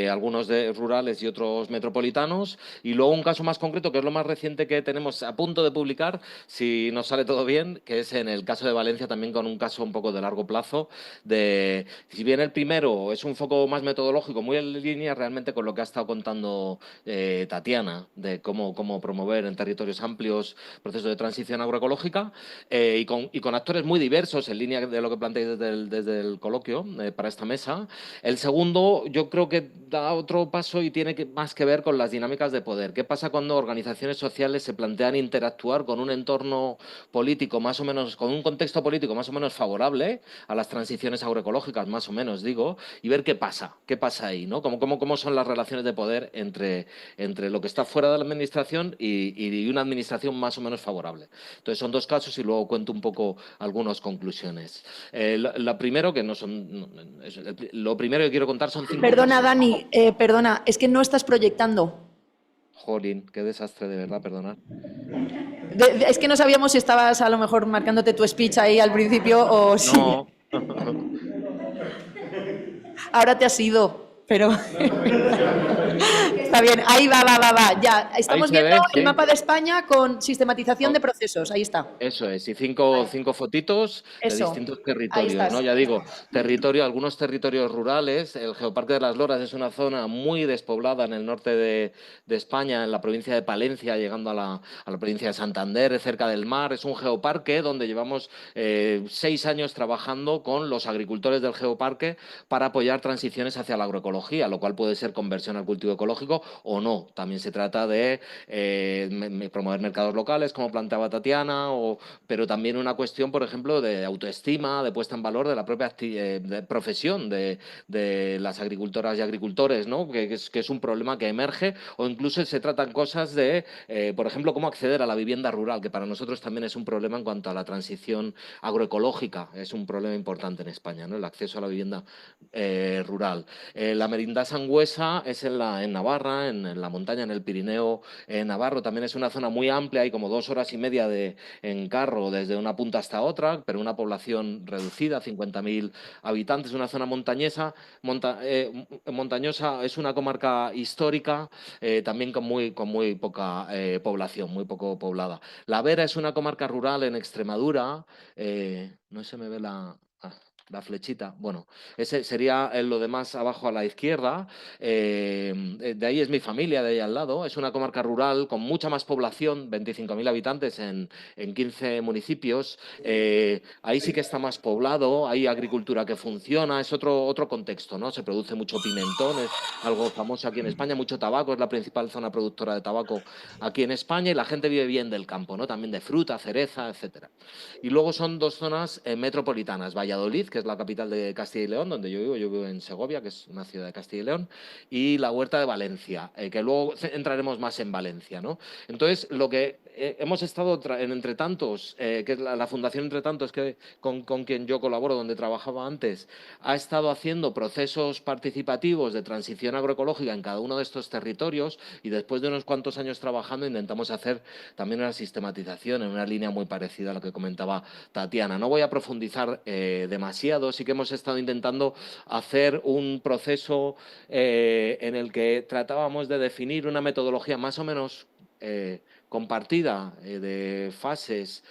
algunos rurales y otros metropolitanos, y luego un caso más concreto, que es lo más reciente que tenemos a punto de publicar, si nos sale todo bien, que es en el caso de Valencia, también con un caso un poco de largo plazo. Si bien el primero es un foco más metodológico, muy en línea realmente con lo que ha estado contando Tatiana, de cómo promover en territorios amplios proceso de transición agroecológica y con actores muy diversos en línea de lo que planteáis desde el coloquio para esta mesa. El segundo yo creo que da otro paso y tiene más que ver con las dinámicas de poder. ¿Qué pasa cuando organizaciones sociales se plantean interactuar con un entorno político más o menos, con un contexto político más o menos favorable a las transiciones agroecológicas, más o menos digo, y ver qué pasa ahí, ¿no? Cómo son las relaciones de poder entre lo que está fuera de la administración y una administración más o menos favorable. Entonces son dos casos y luego cuento un poco algunas conclusiones. Lo primero que quiero contar son 5 Perdona, casos. Dani, perdona, es que no estás proyectando. Jolín, qué desastre, de verdad, perdonad. Es que no sabíamos si estabas a lo mejor marcándote tu speech ahí al principio o si... No. Ahora te has ido, pero... Está bien, ahí va. Ya, Ahí estamos se viendo ve, el sí. mapa de España con sistematización de procesos, ahí está. Eso es, y cinco fotitos de Eso, distintos ahí territorios, ¿no? estás. Ya digo, algunos territorios rurales. El Geoparque de las Loras es una zona muy despoblada en el norte de España, en la provincia de Palencia, llegando a la provincia de Santander, cerca del mar. Es un geoparque donde llevamos 6 años trabajando con los agricultores del geoparque para apoyar transiciones hacia la agroecología, lo cual puede ser conversión al cultivo ecológico o no. También se trata de promover mercados locales, como planteaba Tatiana, pero también una cuestión, por ejemplo, de autoestima, de puesta en valor de la propia profesión de las agricultoras y agricultores, ¿no? Que es un problema que emerge, o incluso se tratan cosas de, por ejemplo, cómo acceder a la vivienda rural, que para nosotros también es un problema en cuanto a la transición agroecológica, es un problema importante en España, ¿no? El acceso a la vivienda rural. La Merindad Sangüesa es en Navarra, en la montaña, en el Pirineo Navarro. También es una zona muy amplia, hay como 2 horas y media en carro desde una punta hasta otra, pero una población reducida, 50.000 habitantes, una zona montañosa, es una comarca histórica, también con muy poca población, muy poco poblada. La Vera es una comarca rural en Extremadura, no se me ve la flechita. Bueno, ese sería lo demás abajo a la izquierda. De ahí es mi familia, de ahí al lado. Es una comarca rural con mucha más población, 25.000 habitantes en 15 municipios. Ahí sí que está más poblado, hay agricultura que funciona, es otro contexto, ¿no? Se produce mucho pimentón, es algo famoso aquí en España, mucho tabaco, es la principal zona productora de tabaco aquí en España, y la gente vive bien del campo, ¿no? También de fruta, cereza, etcétera. Y luego son 2 zonas metropolitanas, Valladolid, que es la capital de Castilla y León, donde yo vivo en Segovia, que es una ciudad de Castilla y León, y la Huerta de Valencia, que luego entraremos más en Valencia, ¿no? Entonces, lo que hemos estado en Entre Tantos, que es la Fundación Entre Tantos, que con quien yo colaboro, donde trabajaba antes, ha estado haciendo procesos participativos de transición agroecológica en cada uno de estos territorios, y después de unos cuantos años trabajando intentamos hacer también una sistematización en una línea muy parecida a lo que comentaba Tatiana. No voy a profundizar demasiado, sí que hemos estado intentando hacer un proceso en el que tratábamos de definir una metodología más o menos compartida de fases,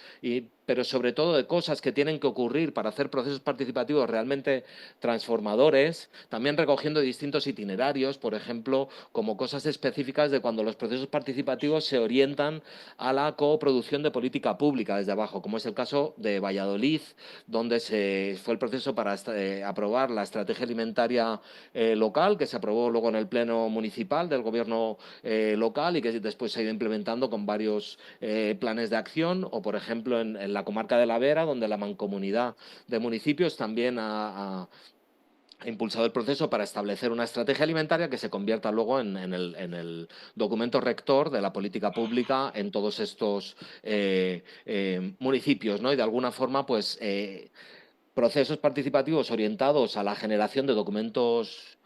pero sobre todo de cosas que tienen que ocurrir para hacer procesos participativos realmente transformadores, también recogiendo distintos itinerarios, por ejemplo, como cosas específicas de cuando los procesos participativos se orientan a la coproducción de política pública desde abajo, como es el caso de Valladolid, donde fue el proceso para aprobar la estrategia alimentaria local, que se aprobó luego en el pleno municipal del gobierno local y que después se ha ido implementando con varios planes de acción, o por ejemplo en la comarca de la Vera, donde la mancomunidad de municipios también ha ha impulsado el proceso para establecer una estrategia alimentaria que se convierta luego en el documento rector de la política pública en todos estos municipios, ¿no? Y de alguna forma, pues, procesos participativos orientados a la generación de documentos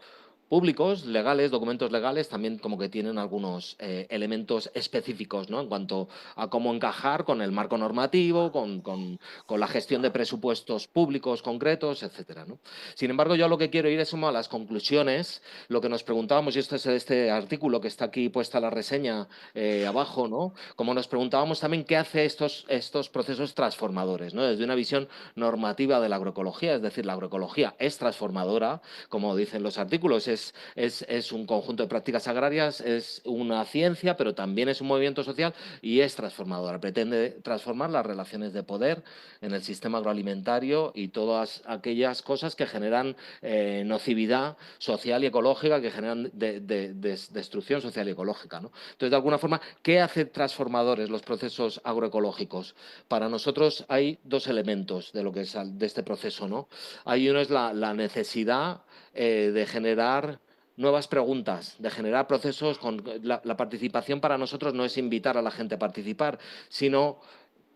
públicos, legales, documentos legales, también como que tienen algunos elementos específicos, ¿no? En cuanto a cómo encajar con el marco normativo, con la gestión de presupuestos públicos concretos, etcétera, ¿no? Sin embargo, yo lo que quiero ir es a las conclusiones, lo que nos preguntábamos, y esto es este artículo que está aquí puesta la reseña abajo, ¿no? Como nos preguntábamos también qué hace estos procesos transformadores, ¿no? Desde una visión normativa de la agroecología, es decir, la agroecología es transformadora, como dicen los artículos, es un conjunto de prácticas agrarias, es una ciencia, pero también es un movimiento social y es transformadora. Pretende transformar las relaciones de poder en el sistema agroalimentario y todas aquellas cosas que generan nocividad social y ecológica, que generan destrucción social y ecológica, ¿no? Entonces, de alguna forma, ¿qué hace transformadores los procesos agroecológicos? Para nosotros hay dos elementos de lo que es de este proceso, ¿no? Hay uno es la necesidad de generar nuevas preguntas, de generar procesos con la participación. Para nosotros no es invitar a la gente a participar, sino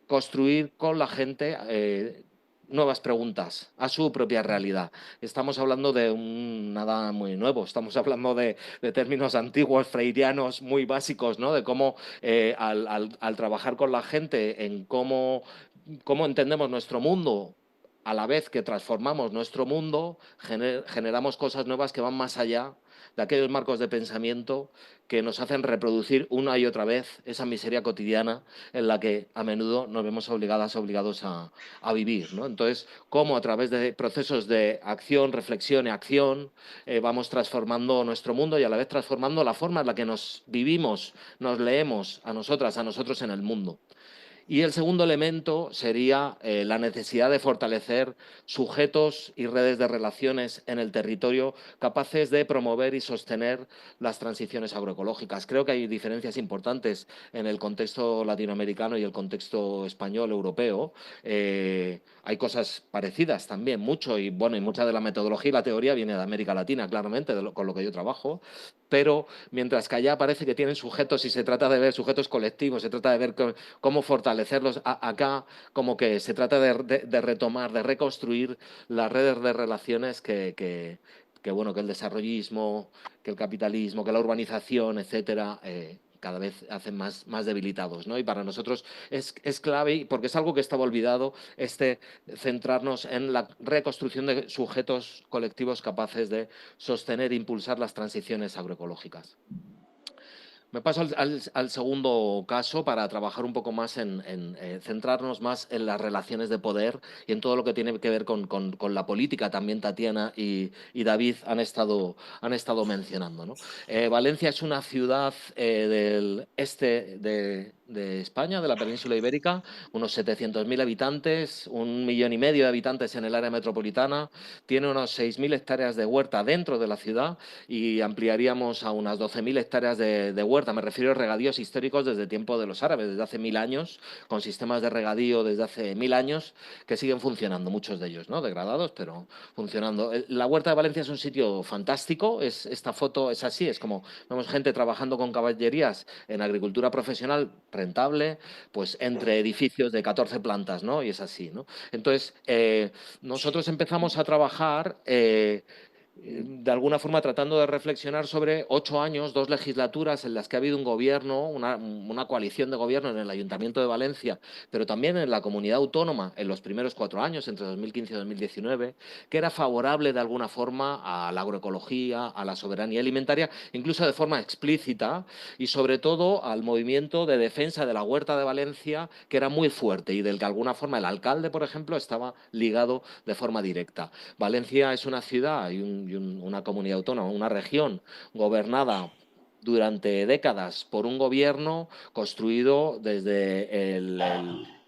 construir con la gente nuevas preguntas a su propia realidad. Estamos hablando de nada muy nuevo, estamos hablando de términos antiguos, freirianos, muy básicos, ¿no? De cómo al trabajar con la gente en cómo entendemos nuestro mundo, a la vez que transformamos nuestro mundo, generamos cosas nuevas que van más allá de aquellos marcos de pensamiento que nos hacen reproducir una y otra vez esa miseria cotidiana en la que a menudo nos vemos obligados a vivir, ¿no? Entonces, cómo a través de procesos de acción, reflexión y acción vamos transformando nuestro mundo y a la vez transformando la forma en la que nos vivimos, nos leemos a nosotros en el mundo. Y el segundo elemento sería la necesidad de fortalecer sujetos y redes de relaciones en el territorio capaces de promover y sostener las transiciones agroecológicas. Creo que hay diferencias importantes en el contexto latinoamericano y el contexto español, europeo. Hay cosas parecidas también, mucho, y bueno, y mucha de la metodología y la teoría viene de América Latina, claramente, con lo que yo trabajo, pero mientras que allá parece que tienen sujetos y se trata de ver sujetos colectivos, se trata de ver cómo fortalecerlos. Acá como que se trata de retomar, de reconstruir las redes de relaciones que el desarrollismo, que el capitalismo, que la urbanización, etcétera, cada vez hacen más debilitados, ¿no? Y para nosotros es clave, porque es algo que estaba olvidado, centrarnos en la reconstrucción de sujetos colectivos capaces de sostener e impulsar las transiciones agroecológicas. Me paso al segundo caso para trabajar un poco más centrarnos más en las relaciones de poder y en todo lo que tiene que ver con la política. También Tatiana y David han estado mencionando, ¿no? Valencia es una ciudad del este de España, de la península ibérica, unos 700.000 habitantes, 1,5 millones de habitantes en el área metropolitana, tiene unos 6.000 hectáreas de huerta dentro de la ciudad y ampliaríamos a unas 12.000 hectáreas de huerta. Me refiero a regadíos históricos desde el tiempo de los árabes, desde hace 1.000 años, con sistemas de regadío desde hace 1.000 años que siguen funcionando, muchos de ellos, ¿no? Degradados, pero funcionando. La Huerta de Valencia es un sitio fantástico. Esta foto es así, es como vemos gente trabajando con caballerías en agricultura profesional rentable, pues entre edificios de 14 plantas, ¿no? Y es así, ¿no? Entonces, nosotros empezamos a trabajar de alguna forma tratando de reflexionar sobre 8 años, 2 legislaturas en las que ha habido un gobierno, una coalición de gobierno en el Ayuntamiento de Valencia, pero también en la comunidad autónoma en los primeros 4 años, entre 2015 y 2019, que era favorable de alguna forma a la agroecología, a la soberanía alimentaria, incluso de forma explícita, y sobre todo al movimiento de defensa de la Huerta de Valencia, que era muy fuerte y del que de alguna forma el alcalde, por ejemplo, estaba ligado de forma directa. Valencia es una ciudad y una comunidad autónoma, una región gobernada durante décadas por un gobierno construido desde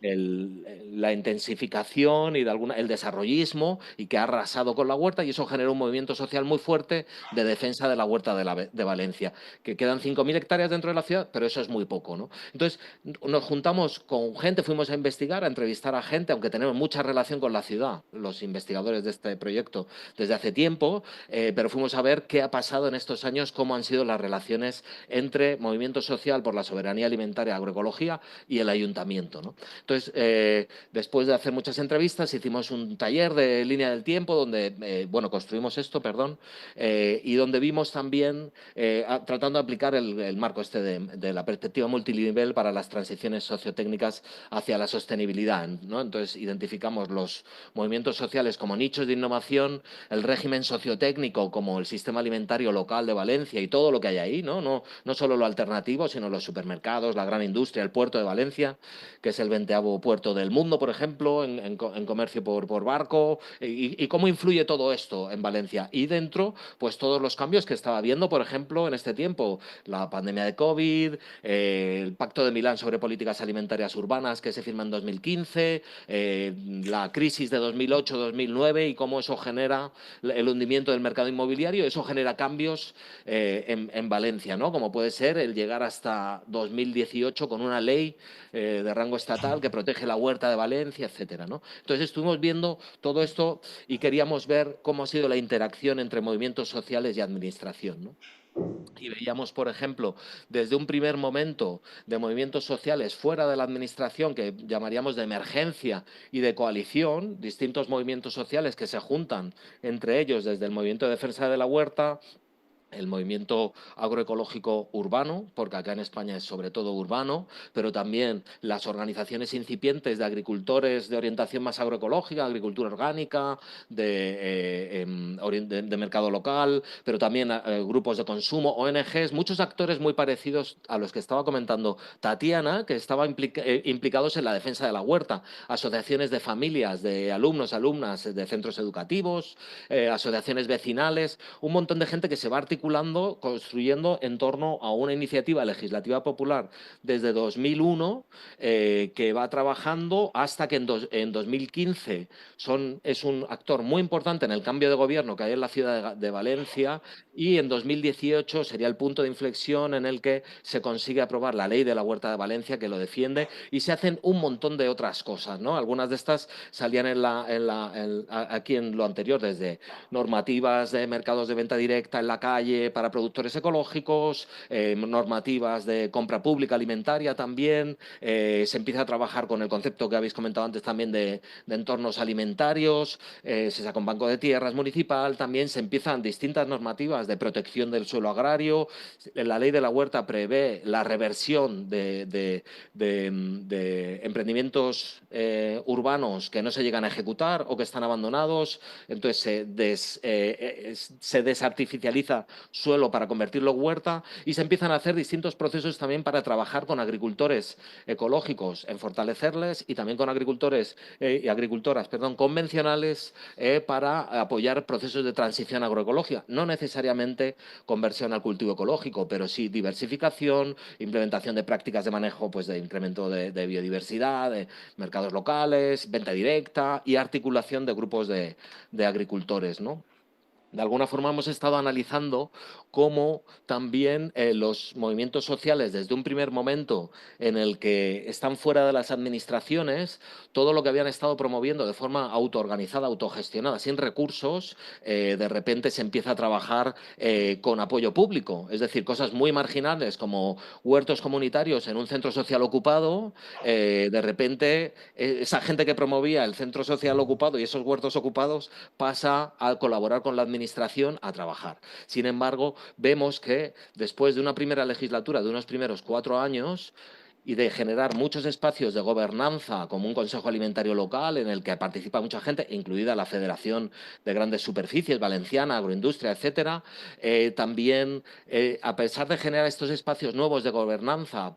la intensificación y el desarrollismo, y que ha arrasado con la huerta, y eso generó un movimiento social muy fuerte de defensa de la huerta de Valencia, que quedan 5.000 hectáreas dentro de la ciudad, pero eso es muy poco, ¿no? Entonces nos juntamos con gente, fuimos a investigar, a entrevistar a gente, aunque tenemos mucha relación con la ciudad, los investigadores de este proyecto, desde hace tiempo, pero fuimos a ver qué ha pasado en estos años, cómo han sido las relaciones entre movimiento social por la soberanía alimentaria, agroecología y el ayuntamiento, ¿no? Entonces, después de hacer muchas entrevistas, hicimos un taller de línea del tiempo donde, bueno, construimos esto, perdón, y donde vimos también, tratando de aplicar el marco este de la perspectiva multinivel para las transiciones sociotécnicas hacia la sostenibilidad, ¿no? Entonces, identificamos los movimientos sociales como nichos de innovación, el régimen sociotécnico como el sistema alimentario local de Valencia y todo lo que hay ahí, ¿no? No solo lo alternativo, sino los supermercados, la gran industria, el puerto de Valencia, que es el 20º puerto del mundo, por ejemplo, en comercio por barco, y cómo influye todo esto en Valencia. Y dentro, pues todos los cambios que estaba viendo, por ejemplo, en este tiempo, la pandemia de COVID, el Pacto de Milán sobre políticas alimentarias urbanas que se firma en 2015, la crisis de 2008-2009 y cómo eso genera el hundimiento del mercado inmobiliario, eso genera cambios en Valencia, ¿no? Como puede ser el llegar hasta 2018 con una ley de rango estatal que protege la huerta de Valencia, etcétera, ¿no? Entonces estuvimos viendo todo esto y queríamos ver cómo ha sido la interacción entre movimientos sociales y administración, ¿no? Y veíamos, por ejemplo, desde un primer momento de movimientos sociales fuera de la administración, que llamaríamos de emergencia y de coalición, distintos movimientos sociales que se juntan entre ellos desde el movimiento de defensa de la huerta, el movimiento agroecológico urbano, porque acá en España es sobre todo urbano, pero también las organizaciones incipientes de agricultores de orientación más agroecológica, agricultura orgánica, de mercado local, pero también grupos de consumo, ONGs, muchos actores muy parecidos a los que estaba comentando Tatiana, que estaban implicados en la defensa de la huerta, asociaciones de familias, de alumnos, alumnas de centros educativos, asociaciones vecinales, un montón de gente que se va articulando, construyendo en torno a una iniciativa legislativa popular desde 2001 que va trabajando hasta que en 2015 es un actor muy importante en el cambio de gobierno que hay en la ciudad de Valencia, y en 2018 sería el punto de inflexión en el que se consigue aprobar la ley de la Huerta de Valencia, que lo defiende, y se hacen un montón de otras cosas, ¿no? Algunas de estas salían aquí en lo anterior, desde normativas de mercados de venta directa en la calle para productores ecológicos, normativas de compra pública alimentaria también, se empieza a trabajar con el concepto que habéis comentado antes también de entornos alimentarios, se saca un banco de tierras municipal, también se empiezan distintas normativas de protección del suelo agrario, la ley de la huerta prevé la reversión de emprendimientos urbanos que no se llegan a ejecutar o que están abandonados, entonces se desartificializa suelo para convertirlo en huerta, y se empiezan a hacer distintos procesos también para trabajar con agricultores ecológicos en fortalecerles, y también con agricultores y agricultoras, perdón, convencionales para apoyar procesos de transición agroecológica, no necesariamente conversión al cultivo ecológico, pero sí diversificación, implementación de prácticas de manejo, pues de incremento de biodiversidad, de mercados locales, venta directa y articulación de grupos de agricultores, ¿no? De alguna forma hemos estado analizando cómo también los movimientos sociales, desde un primer momento en el que están fuera de las administraciones, todo lo que habían estado promoviendo de forma autoorganizada, autogestionada, sin recursos, de repente se empieza a trabajar con apoyo público. Es decir, cosas muy marginales como huertos comunitarios en un centro social ocupado, de repente esa gente que promovía el centro social ocupado y esos huertos ocupados pasa a colaborar con la administración a trabajar. Sin embargo, vemos que después de una primera legislatura, de unos primeros 4 años, y de generar muchos espacios de gobernanza, como un consejo alimentario local en el que participa mucha gente, incluida la Federación de Grandes Superficies Valenciana, Agroindustria, etcétera. También, a pesar de generar estos espacios nuevos de gobernanza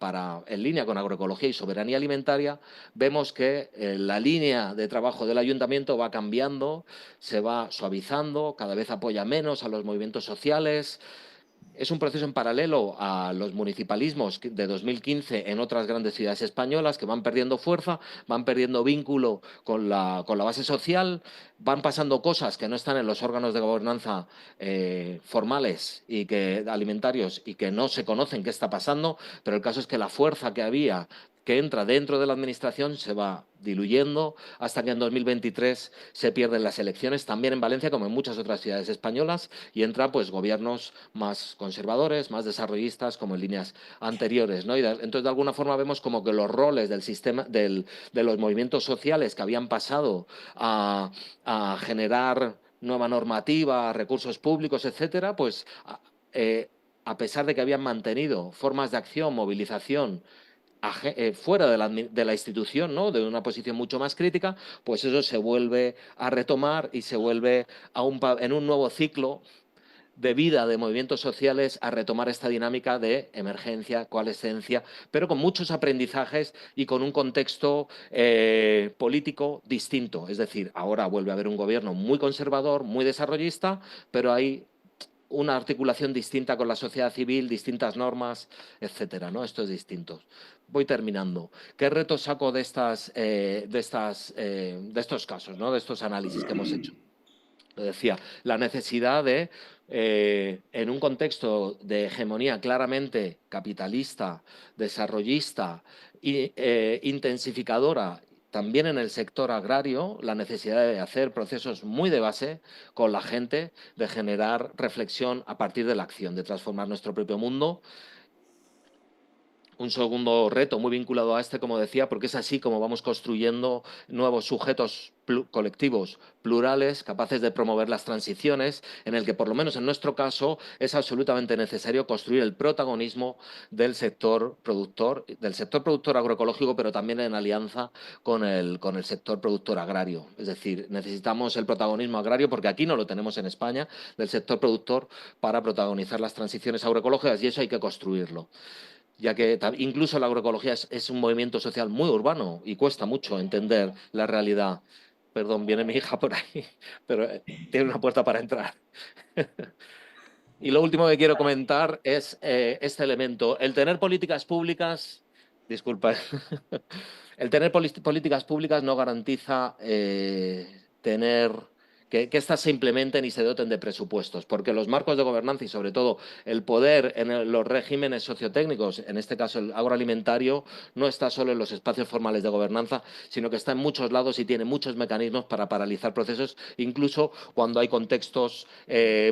en línea con agroecología y soberanía alimentaria, vemos que la línea de trabajo del ayuntamiento va cambiando, se va suavizando, cada vez apoya menos a los movimientos sociales. Es un proceso en paralelo a los municipalismos de 2015 en otras grandes ciudades españolas que van perdiendo fuerza, van perdiendo vínculo con la base social, van pasando cosas que no están en los órganos de gobernanza formales y alimentarios y que no se conocen qué está pasando, pero el caso es que la fuerza que había que entra dentro de la administración se va diluyendo hasta que en 2023 se pierden las elecciones, también en Valencia como en muchas otras ciudades españolas, y entran pues gobiernos más conservadores, más desarrollistas, como en líneas anteriores, ¿no? Entonces, de alguna forma vemos como que los roles del sistema, de los movimientos sociales que habían pasado a generar nueva normativa, recursos públicos, etcétera, pues a pesar de que habían mantenido formas de acción, movilización, fuera de la institución, ¿no? De una posición mucho más crítica, pues eso se vuelve a retomar y se vuelve en un nuevo ciclo de vida de movimientos sociales a retomar esta dinámica de emergencia, coalescencia, pero con muchos aprendizajes y con un contexto político distinto. Es decir, ahora vuelve a haber un gobierno muy conservador, muy desarrollista, pero hay una articulación distinta con la sociedad civil, distintas normas, etcétera, ¿no? Esto es distinto. Voy terminando. ¿Qué retos saco de estos casos, ¿no? De estos análisis que hemos hecho? Lo decía, la necesidad de, en un contexto de hegemonía claramente capitalista, desarrollista e intensificadora, también en el sector agrario, la necesidad de hacer procesos muy de base con la gente, de generar reflexión a partir de la acción, de transformar nuestro propio mundo. Un segundo reto muy vinculado a este, como decía, porque es así como vamos construyendo nuevos sujetos colectivos plurales, capaces de promover las transiciones, en el que, por lo menos en nuestro caso, es absolutamente necesario construir el protagonismo del sector productor agroecológico, pero también en alianza con el sector productor agrario. Es decir, necesitamos el protagonismo agrario, porque aquí no lo tenemos en España, del sector productor para protagonizar las transiciones agroecológicas, y eso hay que construirlo. Ya que incluso la agroecología es un movimiento social muy urbano y cuesta mucho entender la realidad. Perdón, viene mi hija por ahí, pero tiene una puerta para entrar. Y lo último que quiero comentar es este elemento. El tener políticas públicas, disculpa, el tener políticas públicas no garantiza que éstas se implementen y se doten de presupuestos, porque los marcos de gobernanza y, sobre todo, el poder en los regímenes sociotécnicos, en este caso el agroalimentario, no está solo en los espacios formales de gobernanza, sino que está en muchos lados y tiene muchos mecanismos para paralizar procesos, incluso cuando hay contextos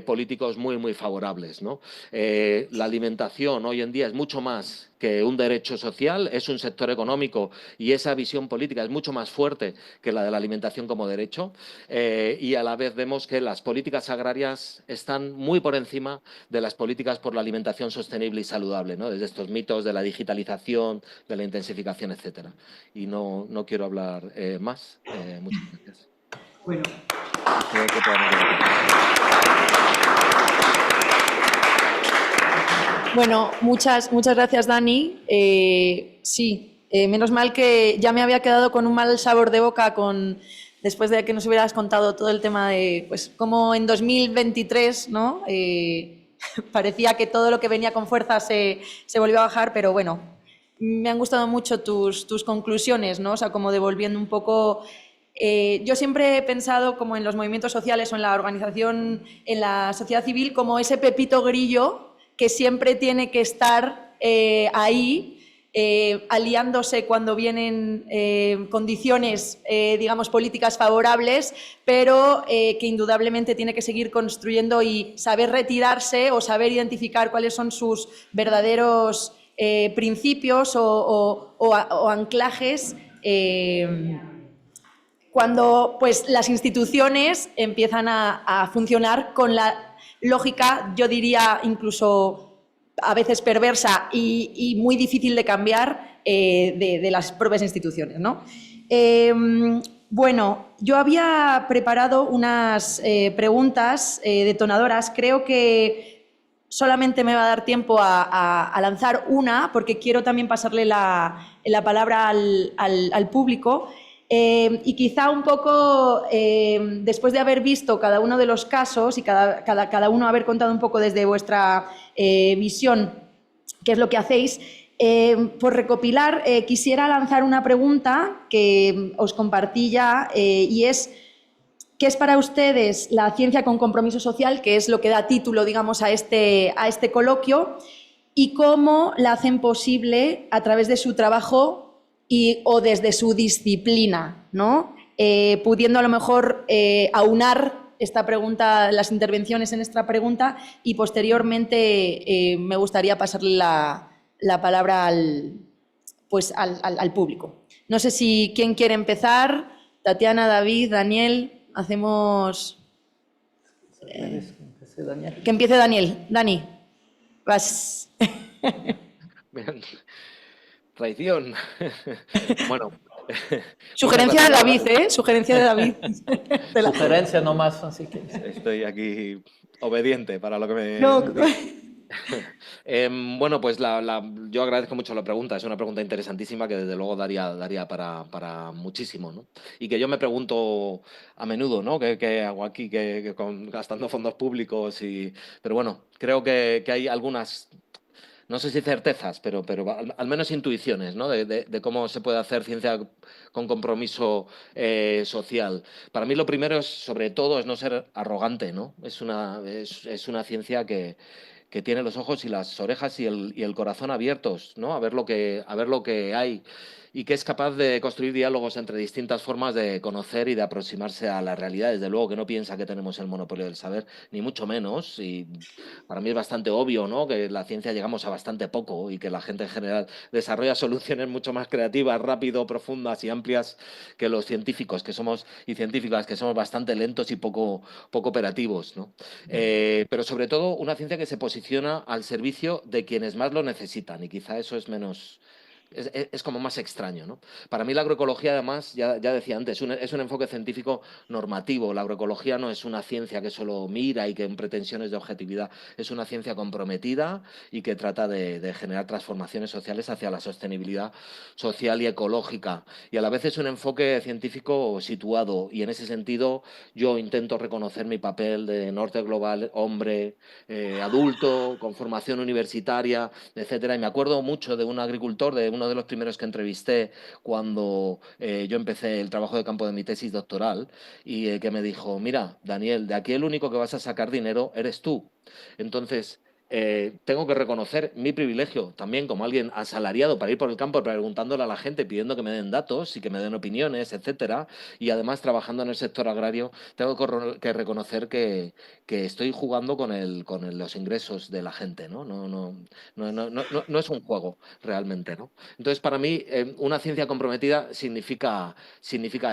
políticos muy, muy favorables, ¿no? La alimentación hoy en día es mucho más que un derecho social, es un sector económico, y esa visión política es mucho más fuerte que la de la alimentación como derecho, y a la vez vemos que las políticas agrarias están muy por encima de las políticas por la alimentación sostenible y saludable, ¿no? Desde estos mitos de la digitalización, de la intensificación, etcétera. Y no quiero hablar más. Muchas gracias. Bueno. Bueno, muchas gracias, Dani. Sí, menos mal que ya me había quedado con un mal sabor de boca después de que nos hubieras contado todo el tema de pues cómo en 2023, ¿no? Parecía que todo lo que venía con fuerza se volvió a bajar, pero bueno, me han gustado mucho tus conclusiones, ¿no? O sea, como devolviendo un poco. Yo siempre he pensado como en los movimientos sociales o en la organización, en la sociedad civil, como ese pepito grillo que siempre tiene que estar ahí, aliándose cuando vienen condiciones, digamos, políticas favorables, pero que indudablemente tiene que seguir construyendo y saber retirarse o saber identificar cuáles son sus verdaderos principios o anclajes cuando pues, las instituciones empiezan a funcionar con la lógica, yo diría incluso a veces perversa y muy difícil de cambiar de las propias instituciones, ¿no? Bueno, yo había preparado unas preguntas detonadoras. Creo que solamente me va a dar tiempo a lanzar una, porque quiero también pasarle la palabra al público. Y quizá un poco, después de haber visto cada uno de los casos y cada uno haber contado un poco desde vuestra visión qué es lo que hacéis, por recopilar, quisiera lanzar una pregunta que os compartí ya y es: ¿qué es para ustedes la ciencia con compromiso social, que es lo que da título, digamos, a este coloquio, y cómo la hacen posible a través de su trabajo o desde su disciplina, ¿no? Pudiendo a lo mejor aunar esta pregunta, las intervenciones en esta pregunta, y posteriormente me gustaría pasarle la palabra al público. No sé si quién quiere empezar. Tatiana, David, Daniel. Hacemos... que empiece Daniel. Dani, vas. Bien. Traición. Bueno. Sugerencia de David, ¿eh? Sugerencia de David. Sugerencia nomás, así que... Estoy aquí obediente para lo que me... No. Bueno, pues yo agradezco mucho la pregunta. Es una pregunta interesantísima que desde luego daría para muchísimo, ¿no? Y que yo me pregunto a menudo, ¿no? ¿Qué hago aquí gastando fondos públicos? Pero bueno, creo que hay algunas... No sé si certezas, pero al menos intuiciones, ¿no? De cómo se puede hacer ciencia con compromiso social. Para mí lo primero es, sobre todo, es no ser arrogante, ¿no? Es una ciencia que tiene los ojos y las orejas y el corazón abiertos, ¿no? A ver lo que hay, y que es capaz de construir diálogos entre distintas formas de conocer y de aproximarse a la realidad. Desde luego que no piensa que tenemos el monopolio del saber, ni mucho menos, y para mí es bastante obvio, ¿no? Que la ciencia llegamos a bastante poco y que la gente en general desarrolla soluciones mucho más creativas, rápido, profundas y amplias que los científicos y científicas, que somos bastante lentos y poco operativos, ¿no? Pero sobre todo una ciencia que se posiciona al servicio de quienes más lo necesitan, y quizá eso es menos... Es como más extraño, ¿no? Para mí la agroecología, además, ya decía antes, es un enfoque científico normativo. La agroecología no es una ciencia que solo mira y que en pretensiones de objetividad. Es una ciencia comprometida y que trata de generar transformaciones sociales hacia la sostenibilidad social y ecológica. Y a la vez es un enfoque científico situado, y en ese sentido yo intento reconocer mi papel de norte global, hombre, adulto, con formación universitaria, etcétera. Y me acuerdo mucho de un agricultor, de uno de los primeros que entrevisté cuando yo empecé el trabajo de campo de mi tesis doctoral, y que me dijo: mira, Daniel, de aquí el único que vas a sacar dinero eres tú. Entonces, tengo que reconocer mi privilegio también como alguien asalariado para ir por el campo preguntándole a la gente, pidiendo que me den datos y que me den opiniones, etcétera. Y además, trabajando en el sector agrario, tengo que reconocer que estoy jugando con los ingresos de la gente, ¿no? No es un juego realmente, ¿no? Entonces, para mí, una ciencia comprometida significa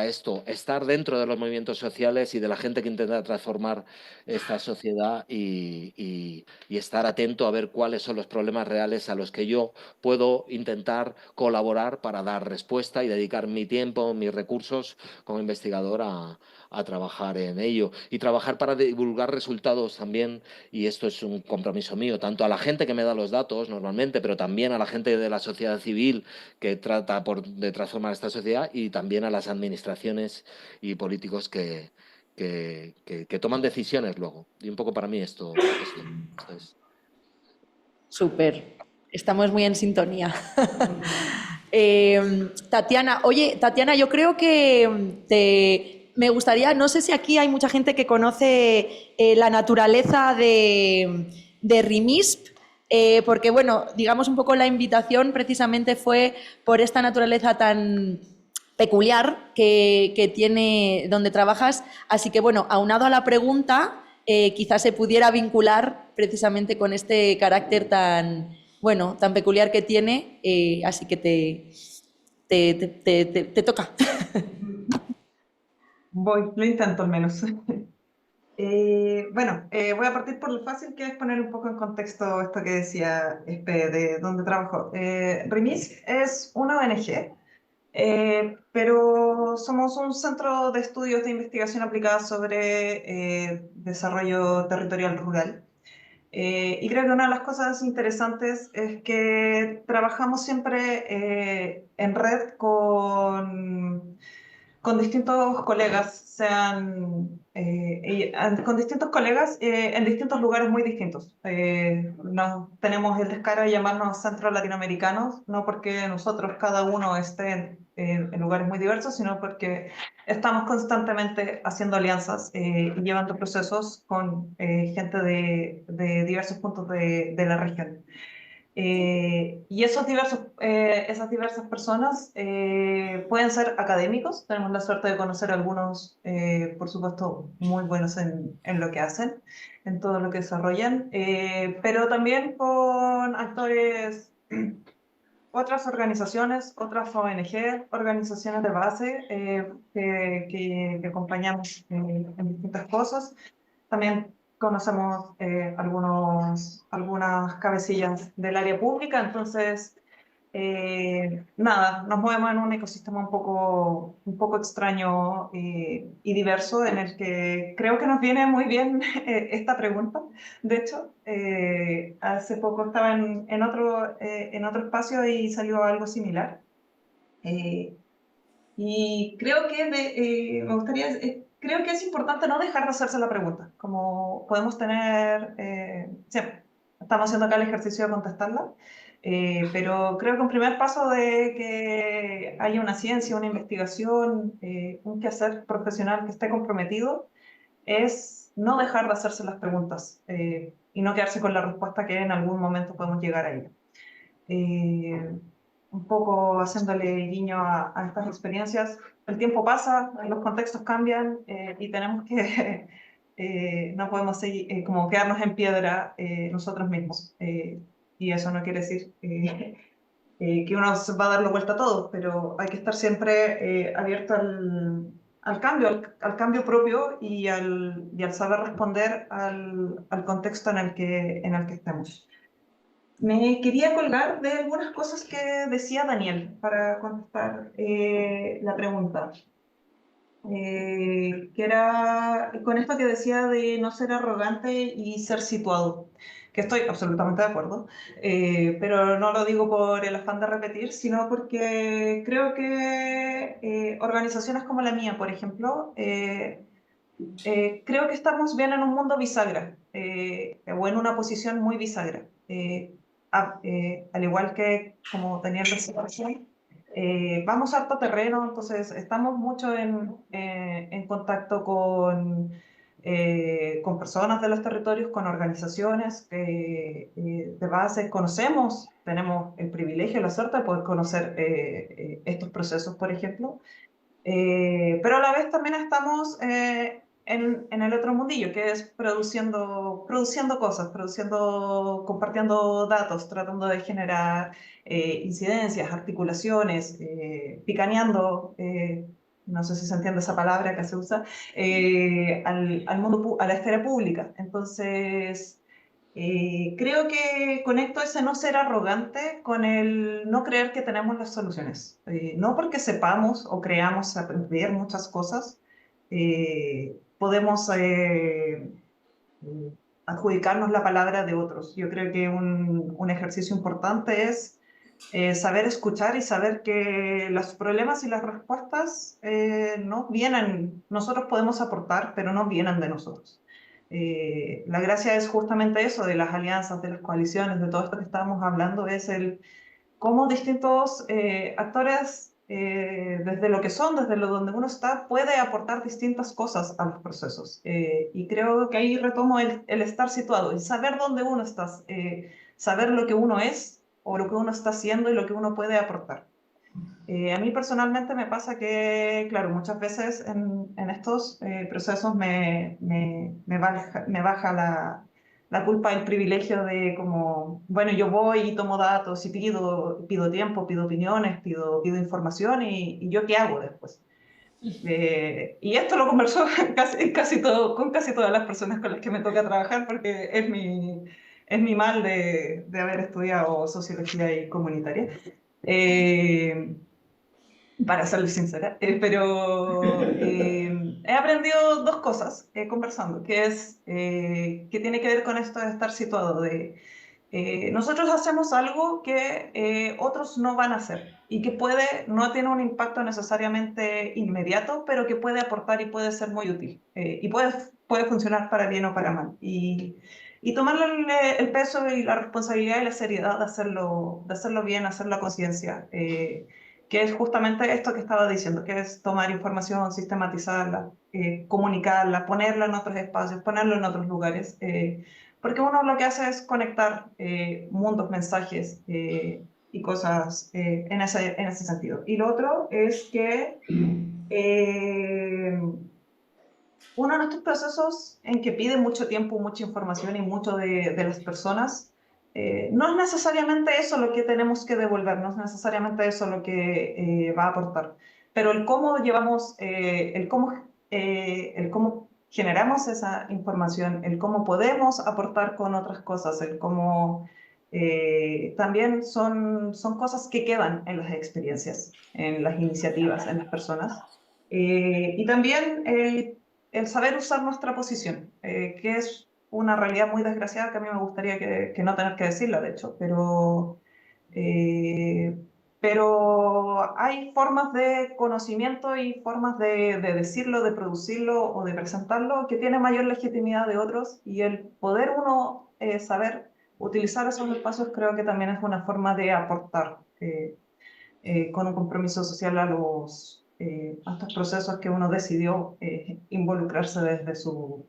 esto: estar dentro de los movimientos sociales y de la gente que intenta transformar esta sociedad, y estar atento a ver cuáles son los problemas reales a los que yo puedo intentar colaborar para dar respuesta y dedicar mi tiempo, mis recursos como investigador a trabajar en ello, y trabajar para divulgar resultados también. Y esto es un compromiso mío, tanto a la gente que me da los datos normalmente, pero también a la gente de la sociedad civil que trata de transformar esta sociedad, y también a las administraciones y políticos que toman decisiones luego. Y un poco para mí esto es. Súper. Estamos muy en sintonía. Tatiana, yo creo que me gustaría, no sé si aquí hay mucha gente que conoce la naturaleza de RIMISP, porque, bueno, digamos un poco la invitación precisamente fue por esta naturaleza tan peculiar que tiene donde trabajas. Así que, bueno, aunado a la pregunta, quizás se pudiera vincular precisamente con este carácter tan peculiar que tiene, así que te toca. Lo intento al menos. Voy a partir por lo fácil, que es poner un poco en contexto esto que decía Espe, de dónde trabajo. RIMISC es una ONG, pero somos un centro de estudios de investigación aplicada sobre desarrollo territorial rural. Y creo que una de las cosas interesantes es que trabajamos siempre en red con con distintos colegas, con distintos colegas en distintos lugares muy distintos. Tenemos el descaro de llamarnos centro latinoamericanos, no porque nosotros cada uno esté en lugares muy diversos, sino porque estamos constantemente haciendo alianzas y llevando procesos con gente de diversos puntos de la región. Y esas diversas personas pueden ser académicos, tenemos la suerte de conocer algunos, por supuesto, muy buenos en lo que hacen, en todo lo que desarrollan, pero también con actores, otras organizaciones, otras ONG, organizaciones de base que acompañamos en distintas cosas. También conocemos algunas cabecillas del área pública, entonces, nada, nos movemos en un ecosistema un poco extraño y diverso en el que creo que nos viene muy bien esta pregunta. De hecho, hace poco estaba en otro espacio y salió algo similar. Y creo que me gustaría, creo que es importante no dejar de hacerse la pregunta, como podemos tener, siempre, estamos haciendo acá el ejercicio de contestarla, pero creo que un primer paso de que haya una ciencia, una investigación, un quehacer profesional que esté comprometido, es no dejar de hacerse las preguntas y no quedarse con la respuesta que en algún momento podemos llegar a ella. Un poco haciéndole guiño a estas experiencias. El tiempo pasa, los contextos cambian y tenemos que, no podemos seguir, como quedarnos en piedra nosotros mismos. Y eso no quiere decir que uno se va a dar la vuelta a todo, pero hay que estar siempre abierto al cambio propio y al saber responder al contexto en el que estemos. Me quería colgar de algunas cosas que decía Daniel para contestar la pregunta. Que era con esto que decía de no ser arrogante y ser situado, que estoy absolutamente de acuerdo, pero no lo digo por el afán de repetir, sino porque creo que organizaciones como la mía, por ejemplo, creo que estamos bien en un mundo bisagra, o en una posición muy bisagra. Al igual que como tenía la situación, vamos a harto terreno, entonces estamos mucho en contacto con personas de los territorios, con organizaciones de base, tenemos el privilegio, la suerte de poder conocer estos procesos, por ejemplo, pero a la vez también estamos en el otro mundillo, que es produciendo cosas, compartiendo datos, tratando de generar incidencias, articulaciones, picaneando, no sé si se entiende esa palabra que se usa, al mundo, a la esfera pública. Entonces, creo que conecto ese no ser arrogante con el no creer que tenemos las soluciones. No porque sepamos o creamos aprender muchas cosas, podemos adjudicarnos la palabra de otros. Yo creo que un ejercicio importante es saber escuchar y saber que los problemas y las respuestas no vienen, nosotros podemos aportar, pero no vienen de nosotros. La gracia es justamente eso, de las alianzas, de las coaliciones, de todo esto que estábamos hablando, es el cómo distintos actores, desde lo que son, desde lo donde uno está, puede aportar distintas cosas a los procesos. Y creo que ahí retomo el estar situado, el saber dónde uno está, saber lo que uno es o lo que uno está haciendo y lo que uno puede aportar. A mí personalmente me pasa que, claro, muchas veces en estos procesos me baja la culpa, el privilegio de como, bueno, yo voy y tomo datos y pido tiempo, pido opiniones, pido información y yo qué hago después. Y esto lo converso con casi todas las personas con las que me toca trabajar porque es mi mal de haber estudiado sociología y comunitaria. Para serles sincera, pero he aprendido dos cosas conversando, que tiene que ver con esto de estar situado, nosotros hacemos algo que otros no van a hacer y que no tiene un impacto necesariamente inmediato, pero que puede aportar y puede ser muy útil y puede funcionar para bien o para mal. Y tomarle el peso y la responsabilidad y la seriedad de hacerlo bien, hacerlo a conciencia, que es justamente esto que estaba diciendo, que es tomar información, sistematizarla, comunicarla, ponerla en otros espacios, ponerla en otros lugares. Porque uno lo que hace es conectar mundos, mensajes y cosas en ese sentido. Y lo otro es que uno de estos procesos en que pide mucho tiempo, mucha información y mucho de las personas, no es necesariamente eso lo que tenemos que devolver, no es necesariamente eso lo que va a aportar. Pero el cómo llevamos, el cómo generamos esa información, el cómo podemos aportar con otras cosas, el cómo también son cosas que quedan en las experiencias, en las iniciativas, en las personas. Y también el saber usar nuestra posición, que es una realidad muy desgraciada que a mí me gustaría que no tener que decirla, de hecho, pero hay formas de conocimiento y formas de decirlo, de producirlo o de presentarlo que tienen mayor legitimidad de otros, y el poder uno saber utilizar esos espacios creo que también es una forma de aportar con un compromiso social a estos procesos que uno decidió involucrarse desde su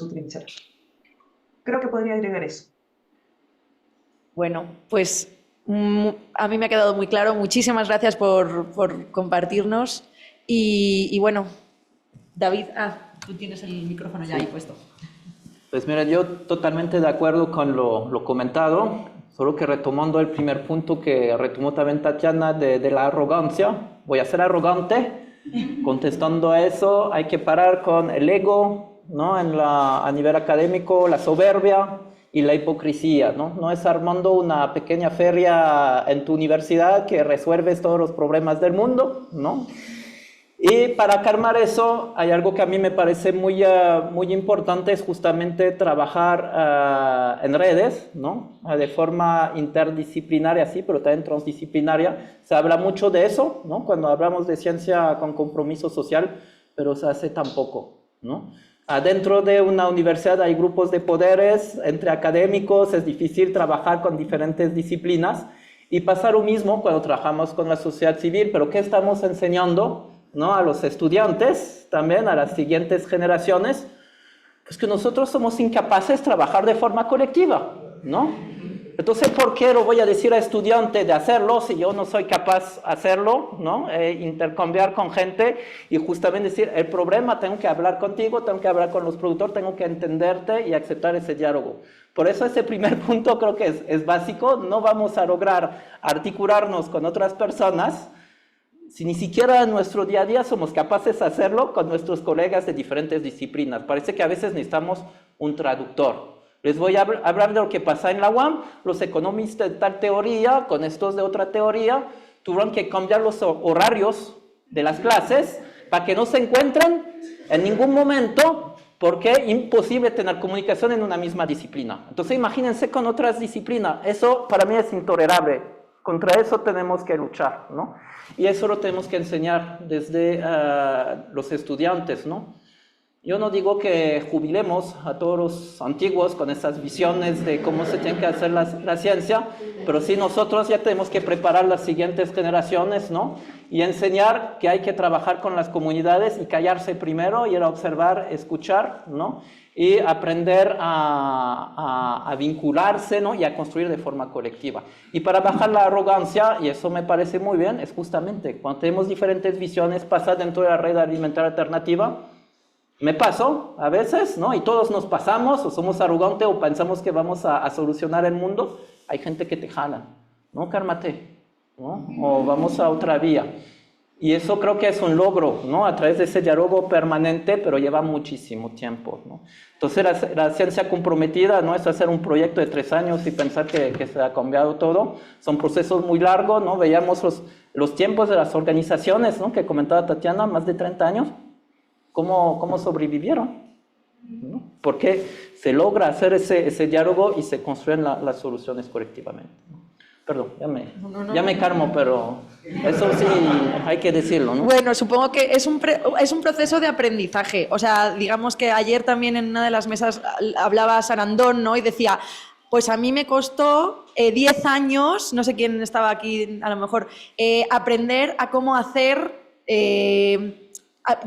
trinchera. Creo que podría agregar eso. Bueno, pues a mí me ha quedado muy claro. Muchísimas gracias por compartirnos. Y bueno, David, tú tienes el micrófono ya ahí puesto. Pues mira, yo totalmente de acuerdo con lo comentado, solo que retomando el primer punto que retomó también Tatiana de la arrogancia, voy a ser arrogante, contestando a eso, hay que parar con el ego, ¿no? A nivel académico, la soberbia y la hipocresía, ¿no? No es armando una pequeña feria en tu universidad que resuelves todos los problemas del mundo, ¿no? Y para calmar eso, hay algo que a mí me parece muy importante, es justamente trabajar en redes, ¿no? De forma interdisciplinaria, sí, pero también transdisciplinaria. Se habla mucho de eso, ¿no? Cuando hablamos de ciencia con compromiso social, pero se hace tan poco, ¿no? Adentro de una universidad hay grupos de poderes, entre académicos es difícil trabajar con diferentes disciplinas, y pasa lo mismo cuando trabajamos con la sociedad civil, pero ¿qué estamos enseñando, ¿no? A los estudiantes, también a las siguientes generaciones? Pues que nosotros somos incapaces de trabajar de forma colectiva, ¿no? Entonces, ¿por qué lo voy a decir a estudiante de hacerlo si yo no soy capaz de hacerlo, ¿no? Intercambiar con gente y justamente decir, el problema, tengo que hablar contigo, tengo que hablar con los productores, tengo que entenderte y aceptar ese diálogo. Por eso ese primer punto creo que es básico. No vamos a lograr articularnos con otras personas si ni siquiera en nuestro día a día somos capaces de hacerlo con nuestros colegas de diferentes disciplinas. Parece que a veces necesitamos un traductor. Les voy a hablar de lo que pasa en la UAM. Los economistas de tal teoría, con estos de otra teoría, tuvieron que cambiar los horarios de las clases para que no se encuentren en ningún momento, porque es imposible tener comunicación en una misma disciplina. Entonces imagínense con otras disciplinas. Eso para mí es intolerable. Contra eso tenemos que luchar, ¿no? Y eso lo tenemos que enseñar desde los estudiantes, ¿no? Yo no digo que jubilemos a todos los antiguos con esas visiones de cómo se tiene que hacer la ciencia, pero sí nosotros ya tenemos que preparar las siguientes generaciones, ¿no? Y enseñar que hay que trabajar con las comunidades y callarse primero, ir a observar, escuchar, ¿no? Y aprender a vincularse, ¿no? Y a construir de forma colectiva. Y para bajar la arrogancia, y eso me parece muy bien, es justamente cuando tenemos diferentes visiones, pasa dentro de la red alimentaria alternativa. Me paso a veces, ¿no? Y todos nos pasamos, o somos arrogantes, o pensamos que vamos a solucionar el mundo. Hay gente que te jala, ¿no? Cálmate, ¿no? O vamos a otra vía. Y eso creo que es un logro, ¿no? A través de ese diálogo permanente, pero lleva muchísimo tiempo, ¿no? Entonces la ciencia comprometida no es hacer un proyecto de 3 años y pensar que se ha cambiado todo. Son procesos muy largos, ¿no? Veíamos los tiempos de las organizaciones, ¿no? Que comentaba Tatiana, más de 30 años. ¿Cómo sobrevivieron? ¿no? Porque se logra hacer ese diálogo y se construyen las soluciones colectivamente, ¿no? Perdón, ya me calmo, pero eso sí hay que decirlo, ¿no? Bueno, supongo que es un proceso de aprendizaje. O sea, digamos que ayer también en una de las mesas hablaba Sarandón, ¿no? Y decía, pues a mí me costó 10 años, no sé quién estaba aquí a lo mejor, aprender a cómo hacer...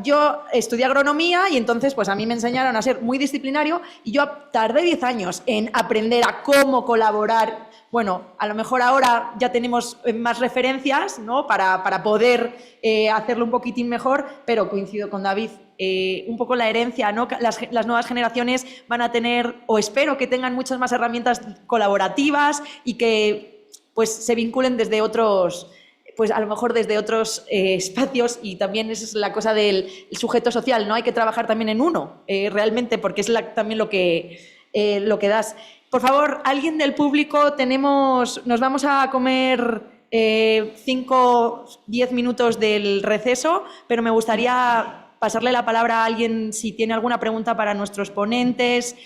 yo estudié agronomía y entonces pues a mí me enseñaron a ser muy disciplinario y yo tardé 10 años en aprender a cómo colaborar. Bueno, a lo mejor ahora ya tenemos más referencias, ¿no? para poder hacerlo un poquitín mejor, pero coincido con David, un poco la herencia, ¿no? Las nuevas generaciones van a tener, o espero que tengan muchas más herramientas colaborativas y que pues se vinculen desde otros... pues a lo mejor desde otros espacios, y también esa es la cosa del sujeto social, ¿no? Hay que trabajar también en uno, realmente, porque es también lo que das. Por favor, alguien del público, nos vamos a comer 5-10 minutos del receso, pero me gustaría pasarle la palabra a alguien si tiene alguna pregunta para nuestros ponentes,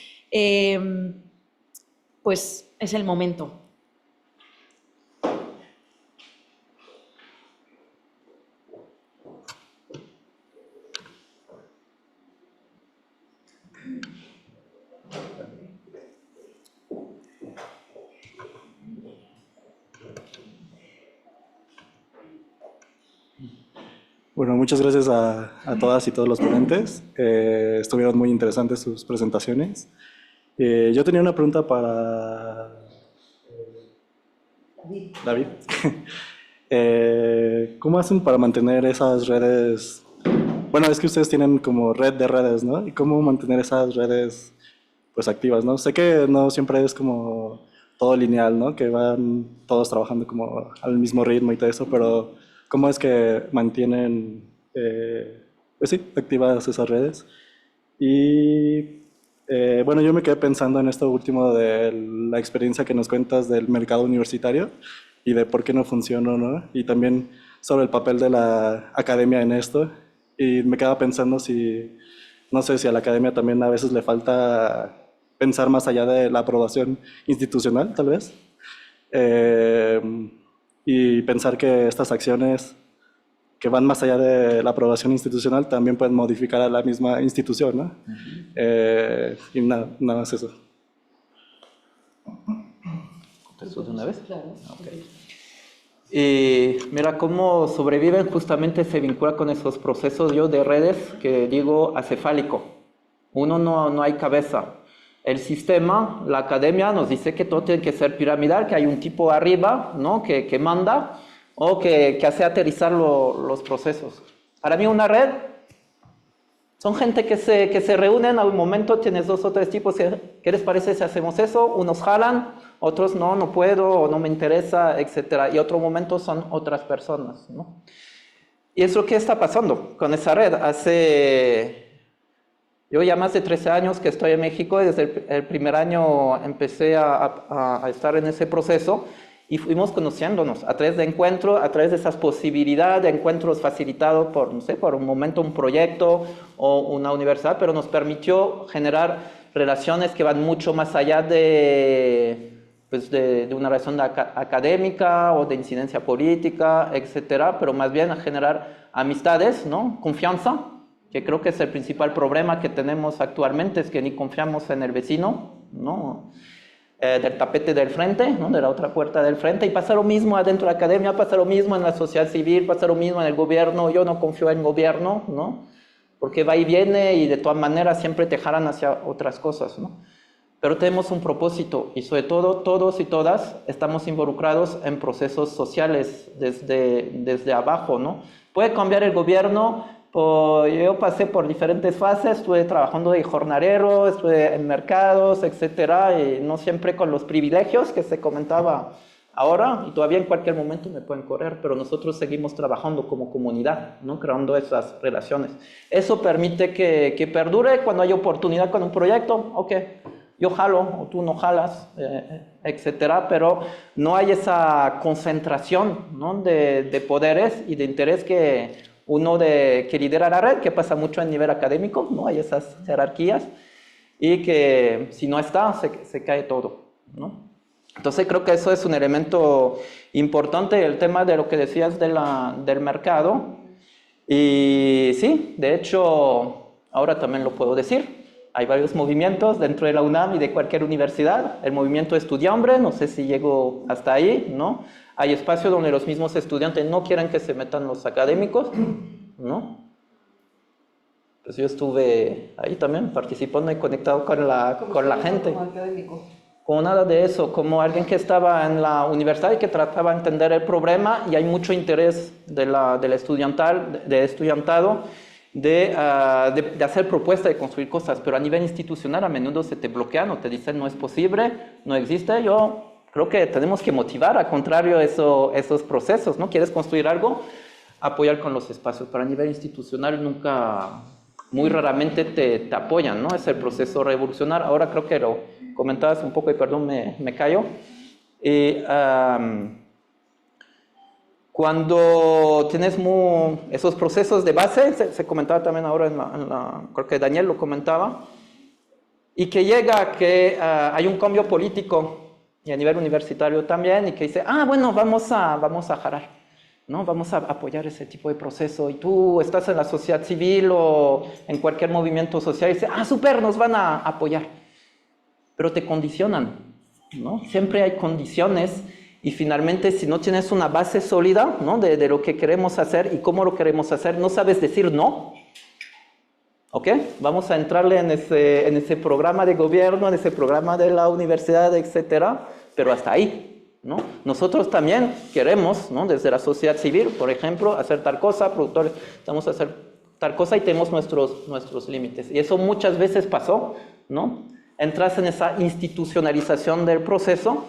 pues es el momento. Bueno, muchas gracias a todas y todos los ponentes. Estuvieron muy interesantes sus presentaciones. Yo tenía una pregunta para David. ¿Cómo hacen para mantener esas redes? Bueno, es que ustedes tienen como red de redes, ¿no? ¿Y cómo mantener esas redes pues activas, ¿no? Sé que no siempre es como todo lineal, ¿no? Que van todos trabajando como al mismo ritmo y todo eso, pero ¿cómo es que mantienen, pues sí, activas esas redes? Y bueno, yo me quedé pensando en esto último de la experiencia que nos cuentas del mercado universitario y de por qué no funciona, ¿no? Y también sobre el papel de la academia en esto. Y me quedaba pensando no sé si a la academia también a veces le falta pensar más allá de la aprobación institucional, tal vez. Y pensar que estas acciones que van más allá de la aprobación institucional también pueden modificar a la misma institución, ¿no? Y nada más eso. ¿Contesto de una vez? Claro. Okay. Y mira cómo sobreviven, justamente se vincula con esos procesos yo de redes que digo acefálico. Uno no hay cabeza. El sistema, la academia nos dice que todo tiene que ser piramidal, que hay un tipo arriba, ¿no? que manda o que hace aterrizar los procesos. Para mí una red son gente que se reúnen a un momento, tienes 2 o 3 tipos, ¿qué les parece si hacemos eso? Unos jalan, otros no puedo o no me interesa, etc. Y otro momento son otras personas, ¿no? Y es lo que está pasando con esa red. Yo ya más de 13 años que estoy en México y desde el primer año empecé a estar en ese proceso y fuimos conociéndonos a través de encuentros, a través de esas posibilidades de encuentros facilitados por, no sé, por un momento un proyecto o una universidad, pero nos permitió generar relaciones que van mucho más allá de una relación académica o de incidencia política, etcétera, pero más bien a generar amistades, ¿no? Confianza, que creo que es el principal problema que tenemos actualmente, es que ni confiamos en el vecino, ¿no? Del tapete del frente, ¿no? De la otra puerta del frente, y pasa lo mismo adentro de la academia, pasa lo mismo en la sociedad civil, pasa lo mismo en el gobierno. Yo no confío en el gobierno, ¿no? Porque va y viene y de todas maneras siempre te jalan hacia otras cosas, ¿no? Pero tenemos un propósito y sobre todo todos y todas estamos involucrados en procesos sociales desde abajo, ¿no? Puede cambiar el gobierno. Yo pasé por diferentes fases, estuve trabajando de jornalero, estuve en mercados, etcétera, y no siempre con los privilegios que se comentaba ahora, y todavía en cualquier momento me pueden correr, pero nosotros seguimos trabajando como comunidad, ¿no? Creando esas relaciones. Eso permite que perdure cuando hay oportunidad con un proyecto, ok, yo jalo o tú no jalas, etcétera, pero no hay esa concentración, ¿no? de poderes y de interés que lidera la red, que pasa mucho a nivel académico, ¿no? Hay esas jerarquías, y que si no está, se cae todo, ¿no? Entonces creo que eso es un elemento importante, el tema de lo que decías del mercado. Y sí, de hecho, ahora también lo puedo decir. Hay varios movimientos dentro de la UNAM y de cualquier universidad. El movimiento estudiambre, no sé si llego hasta ahí, ¿no? Hay espacios donde los mismos estudiantes no quieren que se metan los académicos, ¿no? Pues yo estuve ahí también participando y conectado con la gente. Como académico. Como nada de eso, como alguien que estaba en la universidad y que trataba de entender el problema, y hay mucho interés del estudiantado de hacer propuestas, de construir cosas, pero a nivel institucional a menudo se te bloquean o te dicen no es posible, no existe. Yo creo que tenemos que motivar, al contrario, esos procesos, ¿no? ¿Quieres construir algo? Apoyar con los espacios, pero a nivel institucional nunca, muy raramente te apoyan, ¿no? Es el proceso revolucionario. Ahora creo que lo comentabas un poco y perdón, me callo. Cuando tienes esos procesos de base, se comentaba también ahora, creo que Daniel lo comentaba, y que llega que hay un cambio político, y a nivel universitario también, y que dice, bueno, vamos a jarar, ¿no? Vamos a apoyar ese tipo de proceso, y tú estás en la sociedad civil o en cualquier movimiento social, y dices, súper, nos van a apoyar, pero te condicionan, ¿no? Siempre hay condiciones. Y finalmente, si no tienes una base sólida, ¿no? de lo que queremos hacer y cómo lo queremos hacer, no sabes decir no, ¿ok? Vamos a entrarle en ese programa de gobierno, en ese programa de la universidad, etcétera, pero hasta ahí, ¿no? Nosotros también queremos, ¿no? Desde la sociedad civil, por ejemplo, hacer tal cosa, productores, vamos a hacer tal cosa y tenemos nuestros límites. Y eso muchas veces pasó, ¿no? Entras en esa institucionalización del proceso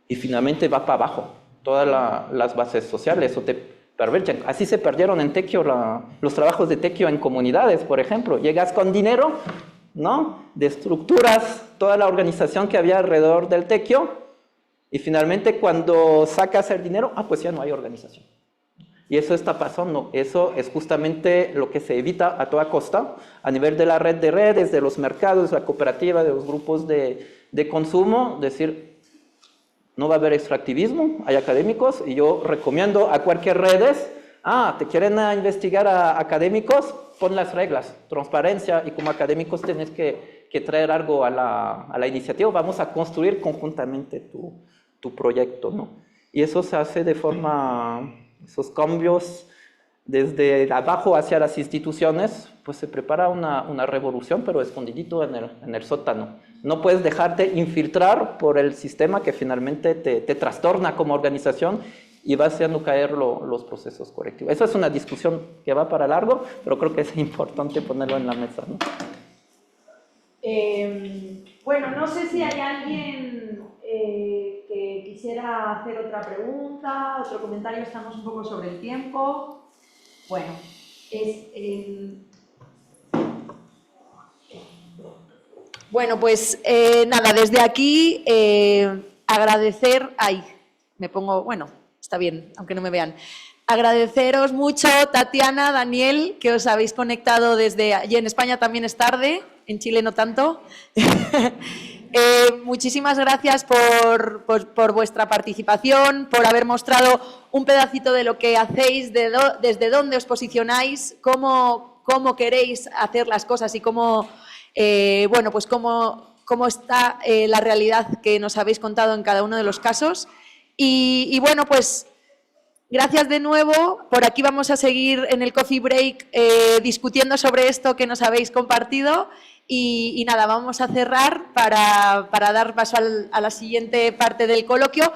y finalmente va para abajo todas las bases sociales o te pervierten. Así se perdieron en Tequio los trabajos de Tequio en comunidades, por ejemplo. Llegas con dinero, ¿no? Destructuras toda la organización que había alrededor del Tequio y finalmente cuando sacas el dinero, pues ya no hay organización. Y eso está pasando. Eso es justamente lo que se evita a toda costa a nivel de la red de redes, de los mercados, de la cooperativa, de los grupos de consumo, decir, no va a haber extractivismo, hay académicos, y yo recomiendo a cualquier redes, te quieren investigar a académicos, pon las reglas, transparencia, y como académicos tienes que traer algo a la iniciativa, vamos a construir conjuntamente tu proyecto, ¿no? Y eso se hace de forma, esos cambios desde abajo hacia las instituciones, pues se prepara una revolución, pero escondidito en el sótano. No puedes dejarte infiltrar por el sistema que finalmente te trastorna como organización y va haciendo caer los procesos colectivos. Esa es una discusión que va para largo, pero creo que es importante ponerlo en la mesa, ¿no? Bueno, no sé si hay alguien que quisiera hacer otra pregunta, otro comentario, estamos un poco sobre el tiempo. Bueno, bueno, pues nada, desde aquí agradecer, bueno, está bien, aunque no me vean. Agradeceros mucho, Tatiana, Daniel, que os habéis conectado desde allí. En España también es tarde, en Chile no tanto. Muchísimas gracias por vuestra participación, por haber mostrado un pedacito de lo que hacéis, desde dónde os posicionáis, cómo queréis hacer las cosas y cómo, bueno, pues cómo está la realidad que nos habéis contado en cada uno de los casos. Y bueno, pues gracias de nuevo. Por aquí vamos a seguir en el coffee break discutiendo sobre esto que nos habéis compartido. Y nada, vamos a cerrar para dar paso a la siguiente parte del coloquio.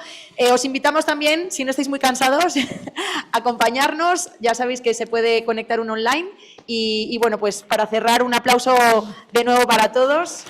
Os invitamos también, si no estáis muy cansados, a acompañarnos. Ya sabéis que se puede conectar uno online. Y bueno, pues para cerrar, un aplauso de nuevo para todos.